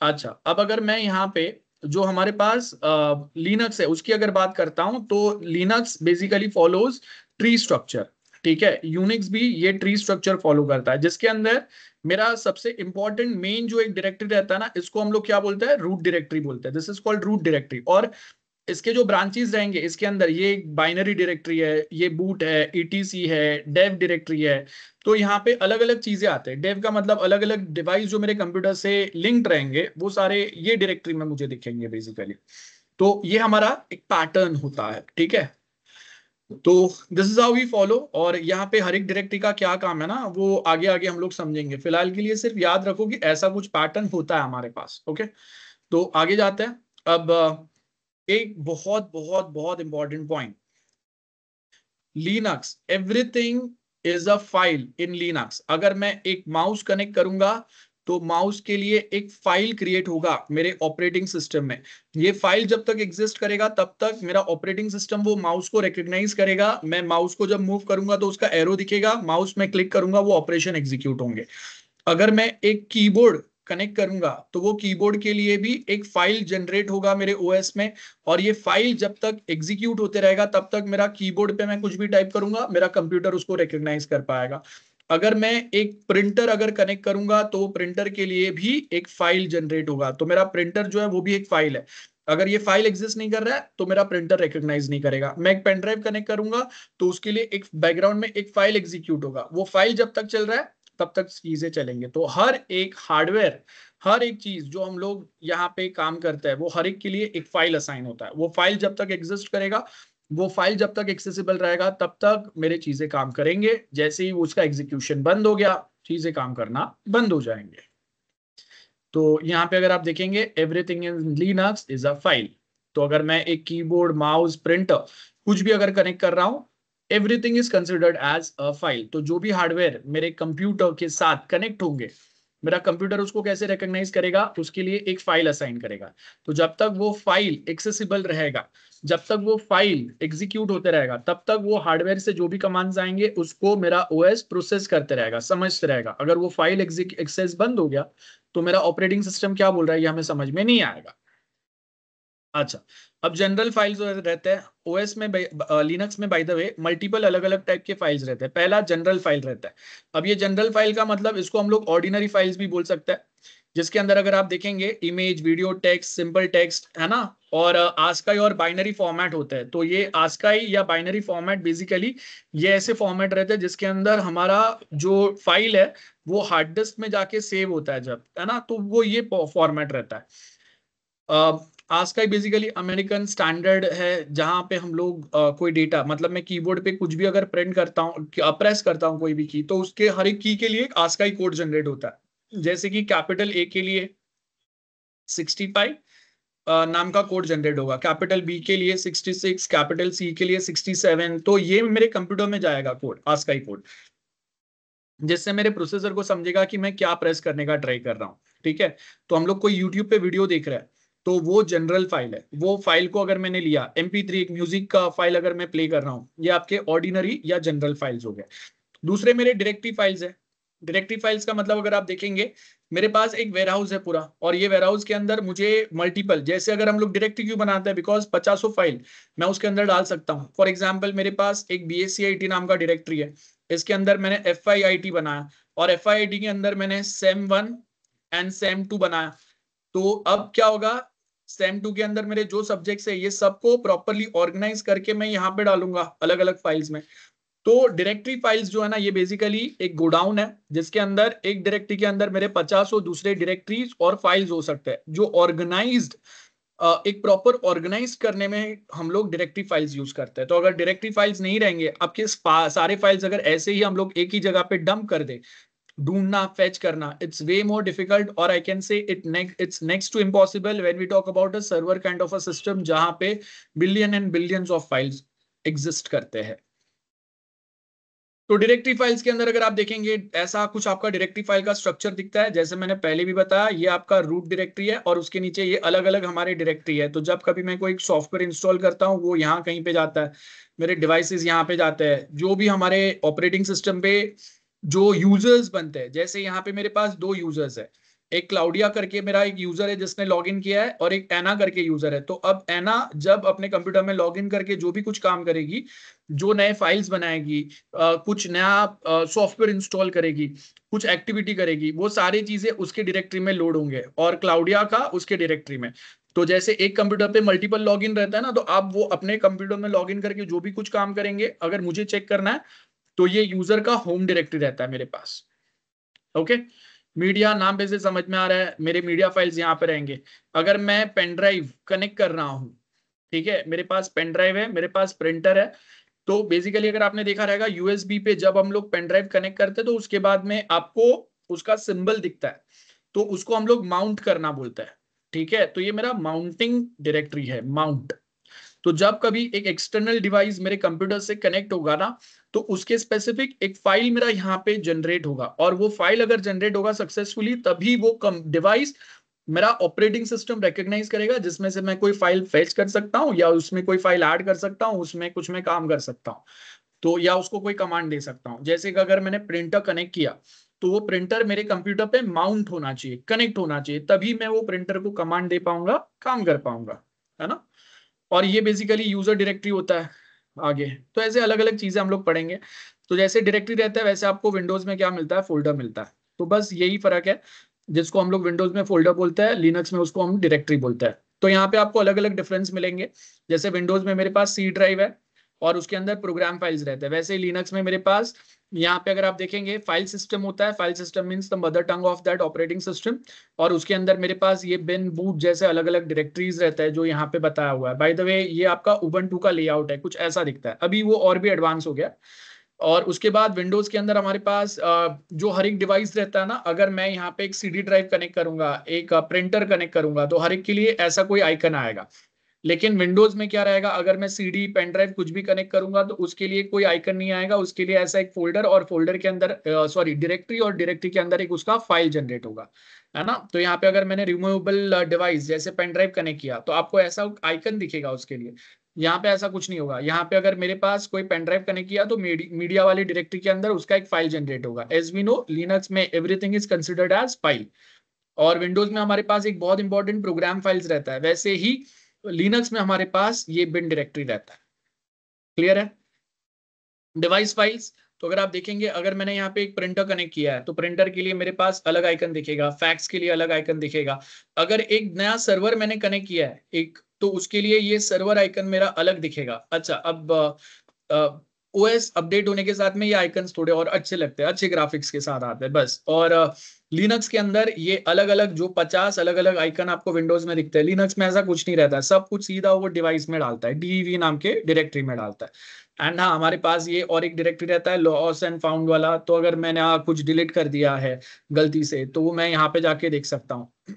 अच्छा, अब अगर मैं यहाँ पे जो हमारे पास लिनक्स है उसकी अगर बात करता हूं, तो Linux basically follows tree structure. ठीक है, यूनिक्स भी ये ट्री स्ट्रक्चर फॉलो करता है, जिसके अंदर मेरा सबसे इंपॉर्टेंट मेन जो एक डायरेक्टरी रहता है ना, इसको हम लोग क्या बोलते हैं? रूट डायरेक्टरी बोलते हैं। This is called root directory. और इसके जो ब्रांचेस रहेंगे, इसके अंदर ये बाइनरी डायरेक्टरी है, ये बूट है, ETC है, डेव डायरेक्टरी है। तो यहाँ पे अलग अलग चीजें आते हैं। डेव का मतलब अलग अलग डिवाइस जो मेरे कंप्यूटर से लिंक्ड रहेंगे, वो सारे ये डायरेक्टरी में मुझे दिखेंगे बेसिकली। तो ये हमारा एक पैटर्न होता है। ठीक है, तो this is how we follow. और यहाँ पे हर एक डायरेक्टरी का क्या काम है ना, वो आगे आगे हम लोग समझेंगे। फिलहाल के लिए सिर्फ याद रखो कि ऐसा कुछ पैटर्न होता है हमारे पास। ओके, तो आगे जाते हैं। अब एक बहुत बहुत बहुत important point, Linux, everything is a file in Linux. अगर मैं एक माउस कनेक्ट करूंगा तो माउस के लिए एक फाइल क्रिएट होगा मेरे ऑपरेटिंग सिस्टम में। ये फाइल जब तक एग्जिस्ट करेगा तब तक मेरा ऑपरेटिंग सिस्टम वो माउस को रिकॉग्नाइज करेगा। मैं माउस को जब मूव करूंगा तो उसका एरो दिखेगा, माउस में क्लिक करूंगा, वो ऑपरेशन एग्जीक्यूट होंगे। अगर मैं एक कीबोर्ड कनेक्ट करूंगा तो वो कीबोर्ड के लिए भी एक फाइल जनरेट होगा मेरे ओएस में, और ये फाइल जब तक एग्जीक्यूट होते रहेगा तब तक मेरा कीबोर्ड पे मैं कुछ भी टाइप करूंगा मेरा कंप्यूटर उसको रिकॉग्नाइज कर पाएगा। अगर मैं एक प्रिंटर अगर कनेक्ट करूंगा तो प्रिंटर के लिए भी एक फाइल जनरेट होगा, तो मेरा प्रिंटर जो है वो भी एक फाइल है। अगर ये फाइल एग्जिस्ट नहीं कर रहा है तो मेरा प्रिंटर रिकॉग्नाइज नहीं करेगा। मैं एक पेन ड्राइव कनेक्ट करूंगा तो उसके लिए एक बैकग्राउंड में एक फाइल एग्जीक्यूट होगा, वो फाइल जब तक चल रहा है तब तक चीजें चलेंगे। तो हर एक हार्डवेयर, हर एक चीज जो हम लोग यहाँ पे काम करते हैं वो हर एक के लिए एक फाइल असाइन होता है। वो फाइल जब तक एग्जिस्ट करेगा, वो फाइल जब तक एक्सेसिबल रहेगा तब तक मेरे चीजें काम करेंगे। जैसे ही उसका एग्जीक्यूशन बंद हो गया चीजें काम करना बंद हो जाएंगे। तो यहाँ पे अगर आप देखेंगे everything in Linux is a file. तो अगर मैं एक कीबोर्ड, माउस, प्रिंटर कुछ भी अगर कनेक्ट कर रहा हूं, everything is considered as a file. तो जो भी हार्डवेयर मेरे कंप्यूटर के साथ कनेक्ट होंगे, मेरा कंप्यूटर उसको कैसे रिकॉग्नाइज करेगा, उसके लिए एक फाइल असाइन करेगा। तो जब तक वो फाइल एक्सेसिबल रहेगा, जब तक वो फाइल एग्जीक्यूट होते रहेगा, तब तक वो हार्डवेयर से जो भी कमांड्स आएंगे उसको मेरा ओएस प्रोसेस करते रहेगा, समझते रहेगा। अगर वो फाइल एक्सेस बंद हो गया तो मेरा ऑपरेटिंग सिस्टम क्या बोल रहा है ये हमें समझ में नहीं आएगा। अच्छा, अब जनरल फाइल्स रहते हैं ओएस में, लिनक्स में बाय द वे मल्टीपल अलग अलग टाइप के फाइल्स रहते हैं। पहला जनरल फाइल रहता है। अब ये जनरल फाइल का मतलब इसको हम लोग ऑर्डिनरी फाइल्स भी बोल सकते हैं, जिसके अंदर अगर आप देखेंगे image, video, text, simple text है ना, और आस्काई और बाइनरी फॉर्मेट होता है। तो ये आस्काई या बाइनरी फॉर्मेट बेसिकली ये ऐसे फॉर्मेट रहते हैं जिसके अंदर हमारा जो फाइल है वो हार्ड डिस्क में जाके सेव होता है जब, है ना, तो वो ये फॉर्मेट रहता है। आस्काई बेसिकली अमेरिकन स्टैंडर्ड है जहां पे हम लोग कोई डेटा, मतलब मैं कीबोर्ड पे कुछ भी अगर प्रिंट करता हूँ, प्रेस करता हूँ कोई भी की, तो उसके हर एक की के लिए एक आस्काई कोड जनरेट होता है। जैसे कि कैपिटल ए के लिए 65 नाम का कोड जनरेट होगा, कैपिटल बी के लिए 66, कैपिटल सी के लिए 67। तो ये मेरे कंप्यूटर में जाएगा कोड, आस्काई कोड, जिससे मेरे प्रोसेसर को समझेगा कि मैं क्या प्रेस करने का ट्राई कर रहा हूँ। ठीक है, तो हम लोग कोई यूट्यूब पे वीडियो देख रहे हैं तो वो जनरल फाइल है। वो फाइल को अगर मैंने लिया MP3 एक म्यूजिक का फाइल अगर मैं प्ले कर रहा हूँ, ये आपके ऑर्डिनरी या जनरल फाइल्स हो गए। दूसरे मेरे डायरेक्टरी फाइल्स है। डायरेक्टरी फाइल्स का मतलब अगर आप देखेंगे मेरे पास एक वेयरहाउस है पूरा, और ये वेयरहाउस के अंदर मुझे मल्टीपल, जैसे अगर हम लोग डायरेक्टरी क्यों बनाते हैं, बिकॉज 50 फाइल मैं उसके अंदर डाल सकता हूँ। फॉर एग्जाम्पल मेरे पास एक BSc IT नाम का डायरेक्टरी है, इसके अंदर मैंने FIIT बनाया, और FIIT के अंदर मैंने SEM1 एंड SEM2 बनाया। तो अब क्या होगा, SEM2 के अंदर मेरे जो सब्जेक्ट्स है ये सबको प्रॉपरली ऑर्गेनाइज करके मैं यहाँ पे डालूंगा अलग अलग फाइल्स में। तो डायरेक्टरी फाइल्स जो है ना ये बेसिकली एक गोडाउन है जिसके अंदर एक डायरेक्टरी के अंदर मेरे 50 दूसरे डायरेक्टरीज और फाइल्स हो सकते हैं, जो ऑर्गेनाइज्ड, एक प्रॉपर ऑर्गेनाइज करने में हम लोग डायरेक्टरी फाइल्स यूज करते हैं। तो अगर डायरेक्टरी फाइल्स नहीं रहेंगे, आपके सारे फाइल्स अगर ऐसे ही हम लोग एक ही जगह पे डंप कर दे, ढूंढना, फेच करना, इट्स वे मोर डिफिकल्ट, और I can say it's next to impossible when we talk about a server kind of a system जहां पे billion and billions of files exist करते हैं। तो डायरेक्टरी फाइल्स के अंदर अगर आप देखेंगे ऐसा कुछ आपका डायरेक्टरी फाइल का स्ट्रक्चर दिखता है। जैसे मैंने पहले भी बताया ये आपका रूट डायरेक्टरी है और उसके नीचे ये अलग अलग हमारे डायरेक्टरी है। तो जब कभी मैं कोई सॉफ्टवेयर इंस्टॉल करता हूँ वो यहाँ कहीं पे जाता है, मेरे डिवाइसेस यहाँ पे जाते हैं, जो भी हमारे ऑपरेटिंग सिस्टम पे जो यूजर्स बनते हैं। जैसे यहाँ पे मेरे पास दो यूजर्स है, एक क्लाउडिया करके मेरा एक यूजर है जिसने लॉगिन किया है, और एक एना करके यूजर है। तो अब एना जब अपने कंप्यूटर में लॉगिन करके जो भी कुछ काम करेगी, जो नए फाइल्स बनाएगी, कुछ नया सॉफ्टवेयर इंस्टॉल करेगी, कुछ एक्टिविटी करेगी, वो सारी चीजें उसके डायरेक्टरी में लोड होंगे और क्लाउडिया का उसके डायरेक्टरी में। तो जैसे एक कंप्यूटर पे मल्टीपल लॉगिन रहता है ना, तो आप वो अपने कंप्यूटर में लॉगिन करके जो भी कुछ काम करेंगे, अगर मुझे चेक करना है तो ये यूजर का होम डायरेक्टरी रहता है मेरे पास। ओके, मीडिया नाम पे से समझ में आ रहा है, मेरे मीडिया फाइल्स यहाँ पे रहेंगे। अगर मैं पेन ड्राइव कनेक्ट कर रहा हूँ, ठीक है, मेरे पास पेन ड्राइव है, मेरे पास प्रिंटर है, तो बेसिकली अगर आपने देखा रहेगा यूएसबी पे जब हम लोग पेन ड्राइव कनेक्ट करते हैं तो उसके बाद में आपको उसका सिंबल दिखता है, तो उसको हम लोग माउंट करना बोलते हैं। ठीक है, तो ये मेरा माउंटिंग डायरेक्टरी है, माउंट। तो जब कभी एक एक्सटर्नल डिवाइस मेरे कंप्यूटर से कनेक्ट होगा ना, तो उसके स्पेसिफिक एक फाइल मेरा यहाँ पे जनरेट होगा, और वो फाइल अगर जनरेट होगा सक्सेसफुली तभी वो डिवाइस मेरा ऑपरेटिंग सिस्टम रिकॉग्नाइज करेगा, जिसमें से मैं कोई फाइल फेच कर सकता हूँ या उसमें कोई फाइल ऐड कर सकता हूँ, उसमें कुछ मैं काम कर सकता हूँ, तो या उसको कोई कमांड दे सकता हूँ। जैसे कि अगर मैंने प्रिंटर कनेक्ट किया तो वो प्रिंटर मेरे कंप्यूटर पे माउंट होना चाहिए, कनेक्ट होना चाहिए, तभी मैं वो प्रिंटर को कमांड दे पाऊंगा, काम कर पाऊंगा, है ना। और ये बेसिकली यूजर डायरेक्टरी होता है आगे। तो ऐसे अलग अलग चीजें हम लोग पढ़ेंगे। तो जैसे डायरेक्टरी रहता है वैसे आपको विंडोज में क्या मिलता है, फोल्डर मिलता है। तो बस यही फर्क है, जिसको हम लोग विंडोज में फोल्डर बोलते हैं, लिनक्स में उसको हम डायरेक्टरी बोलते हैं। तो यहाँ पे आपको अलग अलग डिफरेंस मिलेंगे। जैसे विंडोज में मेरे पास सी ड्राइव है और उसके अंदर प्रोग्राम फाइल्स रहते हैं, वैसे ही लिनक्स में मेरे पास यहाँ पे अगर आप देखेंगे फाइल सिस्टम होता है। File system means the mother tongue of that operating system, और उसके अंदर मेरे पास ये बिन बूट जैसे अलग अलग डायरेक्टरीज रहता है जो यहाँ पे बताया हुआ है। बाय द वे ये आपका उबंटू का लेआउट है, कुछ ऐसा दिखता है, अभी वो और भी एडवांस हो गया। और उसके बाद विंडोज के अंदर हमारे पास जो हर एक डिवाइस रहता है ना, अगर मैं यहाँ पे एक सीडी ड्राइव कनेक्ट करूंगा, एक प्रिंटर कनेक्ट करूंगा, तो हर एक के लिए ऐसा कोई आइकन आएगा। लेकिन विंडोज में क्या रहेगा, अगर मैं सीडी पेन ड्राइव कुछ भी कनेक्ट करूंगा तो उसके लिए कोई आइकन नहीं आएगा, उसके लिए ऐसा एक फोल्डर, और फोल्डर के अंदर सॉरी डायरेक्टरी, और डायरेक्टरी के अंदर एक उसका फाइल जनरेट होगा, है ना। तो यहाँ पे अगर मैंने रिमूवेबल डिवाइस जैसे पेन ड्राइव कनेक्ट किया तो आपको ऐसा आइकन दिखेगा उसके लिए। यहाँ पे ऐसा कुछ नहीं होगा। यहाँ पे अगर मेरे पास कोई पेन ड्राइव कनेक्ट किया तो मीडिया वाली डायरेक्टरी के अंदर उसका एक फाइल जनरेट होगा। एज वी नो लिनक्स में everything is considered as file, और विंडोज में हमारे पास एक बहुत इंपॉर्टेंट प्रोग्राम फाइल्स रहता है, वैसे ही लिनक्स में हमारे पास ये बिन डायरेक्टरी रहता है। क्लियर है। डिवाइस फाइल्स, तो अगर आप देखेंगे, अगर मैंने यहाँ पे एक प्रिंटर कनेक्ट किया है तो प्रिंटर के लिए मेरे पास अलग आइकन दिखेगा, फैक्स के लिए अलग आइकन दिखेगा। अगर एक नया सर्वर मैंने कनेक्ट किया है एक, तो उसके लिए ये सर्वर आइकन मेरा अलग दिखेगा। अच्छा, अब ओएस अपडेट होने के साथ में ये आइकन्स थोड़े और अच्छे लगते हैं, अच्छे ग्राफिक्स के साथ आते हैं बस। और लिनक्स के अंदर ये अलग अलग जो 50 अलग अलग आइकन आपको विंडोज में दिखते हैं, लिनक्स में ऐसा कुछ नहीं रहता है, सब कुछ सीधा वो डिवाइस में डालता है, डीईवी नाम के डायरेक्टरी में डालता है। एंड हाँ, हमारे पास ये और एक डायरेक्टरी रहता है लॉस एंड फाउंड वाला, तो अगर मैंने कुछ डिलीट कर दिया है गलती से तो वो मैं यहाँ पे जाके देख सकता हूँ।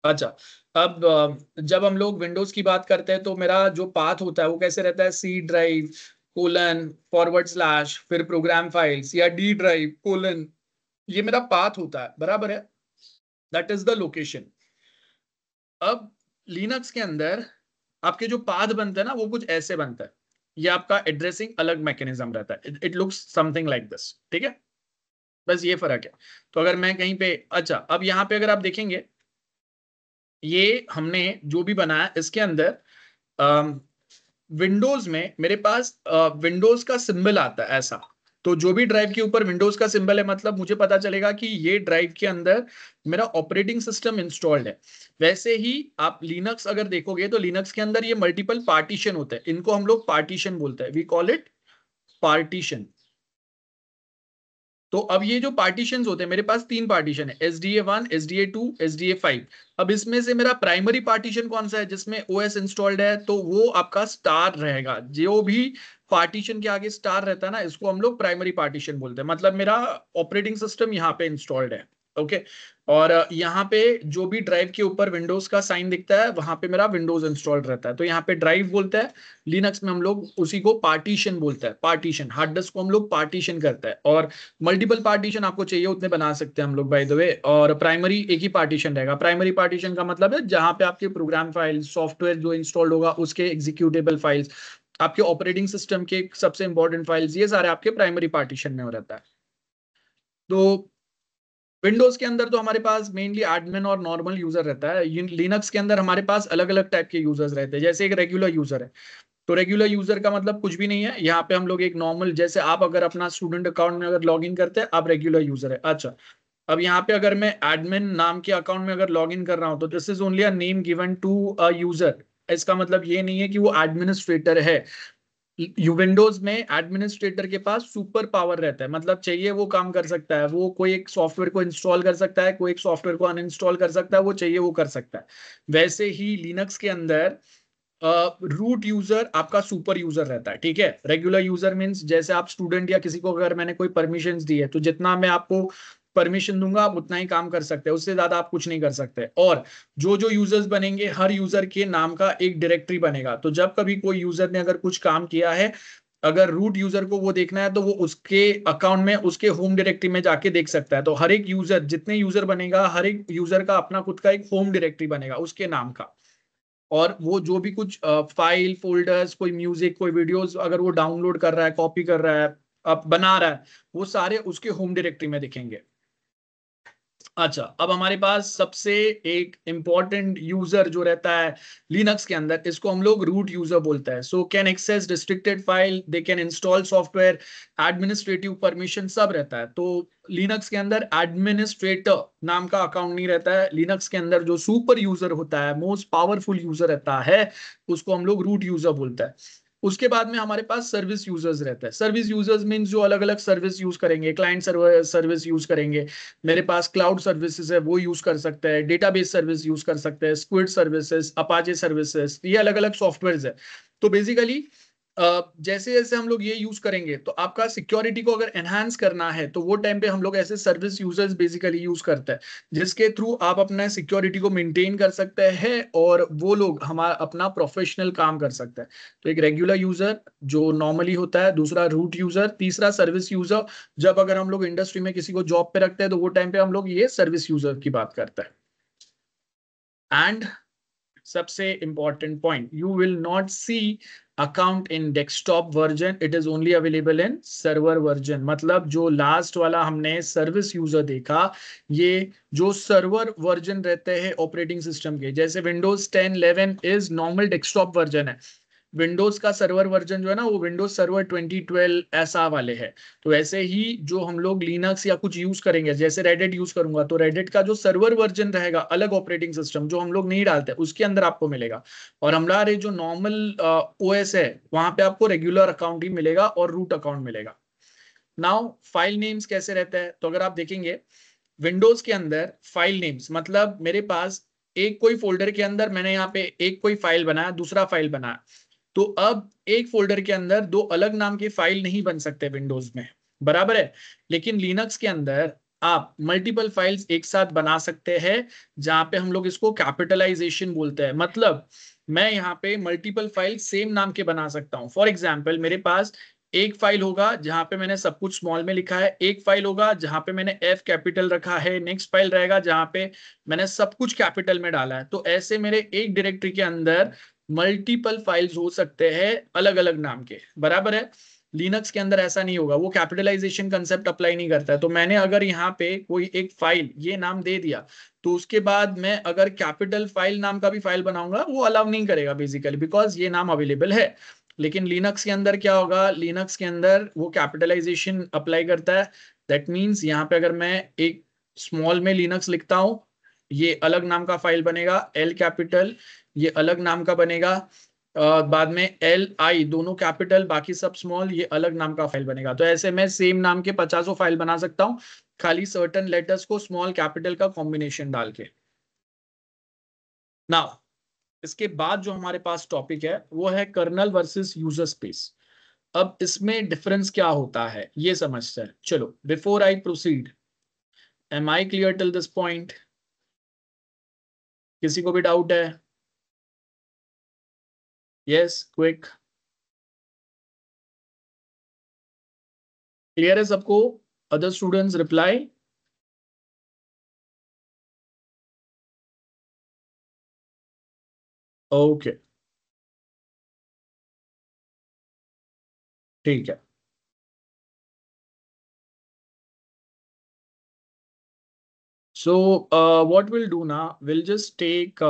अच्छा, अब जब हम लोग विंडोज की बात करते हैं तो मेरा जो पाथ होता है वो कैसे रहता है, C drive colon forward slash फिर प्रोग्राम फाइल्स, या डी ड्राइव कोलन, ये मेरा पाथ होता है, बराबर है। That is the location. अब लिनक्स के अंदर आपके जो पाथ बनते हैं ना वो कुछ ऐसे बनता है, ये आपका एड्रेसिंग अलग मैकेनिज्म रहता है, it looks something like this. ठीक है, बस ये फर्क है। तो अगर मैं कहीं पे, अच्छा अब यहाँ पे अगर आप देखेंगे, ये हमने जो भी बनाया इसके अंदर विंडोज में मेरे पास विंडोज का सिंबल आता है ऐसा। तो जो भी ड्राइव के ऊपर विंडोज का सिंबल है, मतलब मुझे पता चलेगा कि ये ड्राइव के अंदर मेरा ऑपरेटिंग सिस्टम इंस्टॉल्ड है। वैसे ही आप लिनक्स अगर देखोगे तो लिनक्स के अंदर ये मल्टीपल पार्टीशन होते हैं, इनको हम लोग पार्टीशन बोलते हैं, वी कॉल इट पार्टीशन। तो अब ये जो पार्टीशंस होते हैं, मेरे पास 3 पार्टीशन है, SDA1 SDA2 SDA5। अब इसमें से मेरा प्राइमरी पार्टीशन कौन सा है जिसमें ओएस इंस्टॉल्ड है, तो वो आपका स्टार रहेगा। जो भी पार्टीशन के आगे स्टार रहता है ना, इसको हम लोग प्राइमरी पार्टीशन बोलते हैं, मतलब मेरा ऑपरेटिंग सिस्टम यहाँ पे इंस्टॉल्ड है। ओके, और यहाँ पे जो भी ड्राइव के ऊपर विंडोज का साइन दिखता है वहां पे मेरा विंडोज इंस्टॉल्ड रहता है, तो यहाँ पे ड्राइव बोलते हैं। लिनक्स में हम लोग उसी को पार्टीशन बोलते हैं, पार्टीशन, हार्ड डिस्क को हम लोग पार्टीशन करते हैं। और मल्टीपल पार्टीशन आपको चाहिए उतने बना सकते हैं हम लोग बाय द वे। और प्राइमरी एक ही पार्टीशन रहेगा। प्राइमरी पार्टीशन का मतलब है जहां पे आपके प्रोग्राम फाइल सॉफ्टवेयर जो इंस्टॉल्ड होगा उसके एग्जीक्यूटेबल फाइल्स, आपके ऑपरेटिंग सिस्टम के सबसे इंपॉर्टेंट फाइल्स, ये सारे आपके प्राइमरी पार्टीशन में हो रहता है। तो विंडोज के अंदर तो हमारे पास मेनली एडमिन और नॉर्मल यूजर रहता है। लिनक्स के अंदर हमारे पास अलग अलग टाइप के यूजर्स रहते हैं। जैसे एक रेगुलर यूजर है, तो रेगुलर यूजर का मतलब कुछ भी नहीं है, यहाँ पे हम लोग एक नॉर्मल, जैसे आप अगर अपना स्टूडेंट अकाउंट में अगर लॉग इन करते हैं आप रेगुलर यूजर है। अच्छा, अब यहाँ पे अगर मैं एडमिन नाम के अकाउंट में अगर लॉग इन कर रहा हूँ तो this is only a name given to a user. इसका मतलब ये नहीं है कि वो एडमिनिस्ट्रेटर है। विंडोज में एडमिनिस्ट्रेटर के पास सुपर पावर रहता है, मतलब चाहिए वो काम कर सकता है, वो कोई एक सॉफ्टवेयर को इंस्टॉल कर सकता है, कोई एक सॉफ्टवेयर को अनइंस्टॉल कर सकता है, वो चाहिए वो कर सकता है। वैसे ही लिनक्स के अंदर रूट यूजर आपका सुपर यूजर रहता है, ठीक है। रेगुलर यूजर मीन्स जैसे आप स्टूडेंट या किसी को अगर मैंने कोई परमिशंस दी है तो जितना मैं आपको परमिशन दूंगा आप उतना ही काम कर सकते हैं, उससे ज्यादा आप कुछ नहीं कर सकते। और जो जो यूजर्स बनेंगे हर यूजर के नाम का एक डायरेक्टरी बनेगा, तो जब कभी कोई यूजर ने अगर कुछ काम किया है, अगर रूट यूजर को वो देखना है तो वो उसके अकाउंट में उसके होम डायरेक्टरी में जाके देख सकता है। तो हर एक यूजर जितने यूजर बनेगा हर एक यूजर का अपना खुद का एक होम डायरेक्टरी बनेगा उसके नाम का। और वो जो भी कुछ फाइल फोल्डर्स कोई म्यूजिक कोई वीडियोस अगर वो डाउनलोड कर रहा है कॉपी कर रहा है अब बना रहा है वो सारे उसके होम डायरेक्टरी में दिखेंगे। अच्छा, अब हमारे पास सबसे एक इंपॉर्टेंट यूजर जो रहता है लिनक्स के अंदर, इसको हम लोग रूट यूजर बोलते हैं। So can access restricted file, they can install software, administrative permission सब रहता है। तो लिनक्स के अंदर एडमिनिस्ट्रेटर नाम का अकाउंट नहीं रहता है। लिनक्स के अंदर जो सुपर यूजर होता है मोस्ट पावरफुल यूजर रहता है उसको हम लोग रूट यूजर बोलते हैं। उसके बाद में हमारे पास सर्विस यूजर्स रहता है। सर्विस यूजर्स मीन्स जो अलग अलग सर्विस यूज करेंगे, क्लाइंट सर्वर सर्विस यूज करेंगे, मेरे पास क्लाउड सर्विसेज है वो यूज कर सकते हैं, डेटाबेस सर्विस यूज कर सकते हैं, स्क्विड सर्विसेज, अपाचे सर्विसेज, ये अलग अलग सॉफ्टवेयर है। तो बेसिकली जैसे जैसे हम लोग ये यूज करेंगे तो आपका सिक्योरिटी को अगर एनहांस करना है तो वो टाइम पे हम लोग ऐसे सर्विस यूजर्स बेसिकली यूज करते हैं जिसके थ्रू आप अपना सिक्योरिटी को मेंटेन कर सकते हैं और वो लोग हमारा अपना प्रोफेशनल काम कर सकते हैं। तो एक रेगुलर यूजर जो नॉर्मली होता है, दूसरा रूट यूजर, तीसरा सर्विस यूजर। जब अगर हम लोग इंडस्ट्री में किसी को जॉब पे रखते हैं तो वो टाइम पे हम लोग ये सर्विस यूजर की बात करते हैं। एंड सबसे important point, you will not see account in desktop version, it is only available in server version. मतलब जो लास्ट वाला हमने सर्विस यूजर देखा, ये जो सर्वर वर्जन रहते हैं ऑपरेटिंग सिस्टम के, जैसे Windows 10 11 is normal desktop version है, विंडोज का सर्वर वर्जन जो है ना वो विंडोज सर्वर 2012 ऐसा वाले है। तो ऐसे ही जो हम लोग लिनक्स या कुछ यूज करेंगे, जैसे रेडिट यूज करूंगा तो रेडिट का जो सर्वर वर्जन रहेगा अलग ऑपरेटिंग सिस्टम जो हम लोग नहीं डालते उसके अंदर आपको मिलेगा। और हमारे जो नॉर्मल ओएस है वहां पे आपको रेगुलर अकाउंट ही मिलेगा और रूट अकाउंट मिलेगा। नाउ फाइल नेम्स कैसे रहता है, तो अगर आप देखेंगे विंडोज के अंदर फाइल नेम्स मतलब मेरे पास एक कोई फोल्डर के अंदर मैंने यहाँ पे एक कोई फाइल बनाया दूसरा फाइल बनाया, तो अब एक फोल्डर के अंदर दो अलग नाम के फाइल नहीं बन सकते विंडोज में, बराबर है। लेकिन लिनक्स के अंदर आप मल्टीपल फाइल्स एक साथ बना सकते हैं, जहां पे हम लोग इसको कैपिटलाइजेशन बोलते हैं। मतलब मैं यहाँ पे मल्टीपल फाइल सेम नाम के बना सकता हूँ। फॉर एग्जाम्पल मेरे पास एक फाइल होगा जहां पे मैंने सब कुछ स्मॉल में लिखा है, एक फाइल होगा जहां पे मैंने एफ कैपिटल रखा है, नेक्स्ट फाइल रहेगा जहां पे मैंने सब कुछ कैपिटल में डाला है। तो ऐसे मेरे एक डायरेक्टरी के अंदर मल्टीपल फाइल्स हो सकते हैं अलग अलग नाम के, बराबर है। लिनक्स के अंदर ऐसा नहीं होगा, वो कैपिटलाइजेशन कंसेप्ट अप्लाई नहीं करता है। तो मैंने अगर यहाँ पे कोई एक फाइल ये नाम दे दिया तो उसके बाद मैं अगर कैपिटल फाइल नाम का भी फाइल बनाऊंगा वो अलाउ नहीं करेगा बेसिकली, बिकॉज ये नाम अवेलेबल है। लेकिन लिनक्स के अंदर क्या होगा, लिनक्स के अंदर वो कैपिटलाइजेशन अप्लाई करता है। दैट मीन्स यहाँ पे अगर मैं एक स्मॉल में लिनक्स लिखता हूं, ये अलग नाम का फाइल बनेगा, एल कैपिटल ये अलग नाम का बनेगा, बाद में एल आई दोनों कैपिटल बाकी सब स्मॉल, ये अलग नाम का फाइल बनेगा। तो ऐसे मैं सेम नाम के 50 फाइल बना सकता हूँ खाली सर्टन लेटर्स को स्मॉल कैपिटल का कॉम्बिनेशन डाल के। नाउ इसके बाद जो हमारे पास टॉपिक है वो है कर्नल वर्सेस यूजर स्पेस। अब इसमें डिफरेंस क्या होता है ये समझते हैं। चलो before I proceed, am I clear till this point? किसी को भी डाउट है? यस क्विक, क्लियर है सबको? Other students reply. ओके ठीक है। सो व्हाट विल डू ना, विल जस्ट टेक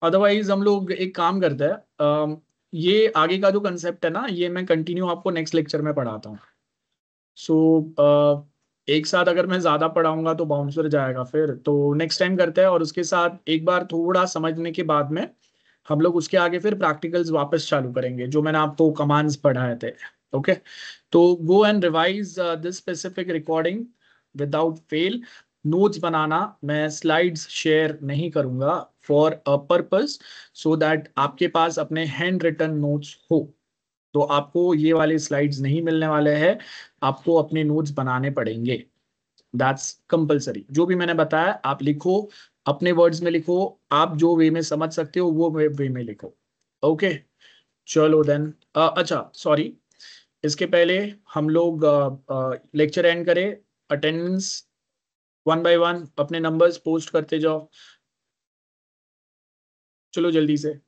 अदरवाइज हम लोग एक काम करते हैं, ये आगे का जो कंसेप्ट है ना ये मैं कंटिन्यू आपको नेक्स्ट लेक्चर में पढ़ाता हूँ। सो एक साथ अगर मैं ज्यादा पढ़ाऊंगा तो बाउंसर जाएगा फिर, तो नेक्स्ट टाइम करते हैं। और उसके साथ एक बार थोड़ा समझने के बाद में हम लोग उसके आगे फिर प्रैक्टिकल्स वापस चालू करेंगे जो मैंने आपको कमांड्स पढ़ाए थे। ओके, तो go and revise this specific recording without fail. Notes बनाना मैं स्लाइड्स शेयर नहीं करूंगा for a purpose, so that आपके पास अपने हैंड रिटन नोट्स हो। तो आपको ये वाले स्लाइड्स नहीं मिलने वाले हैं, आपको अपने नोट्स बनाने पड़ेंगे। That's compulsory. जो भी मैंने बताया आप लिखो, अपने वर्ड्स में लिखो, आप जो वे में समझ सकते हो वो वे में लिखो। ओके, चलो देन। अच्छा सॉरी, इसके पहले हम लोग लेक्चर एंड करें। अटेंडेंस वन बाय वन अपने नंबर्स पोस्ट करते जाओ, चलो जल्दी से।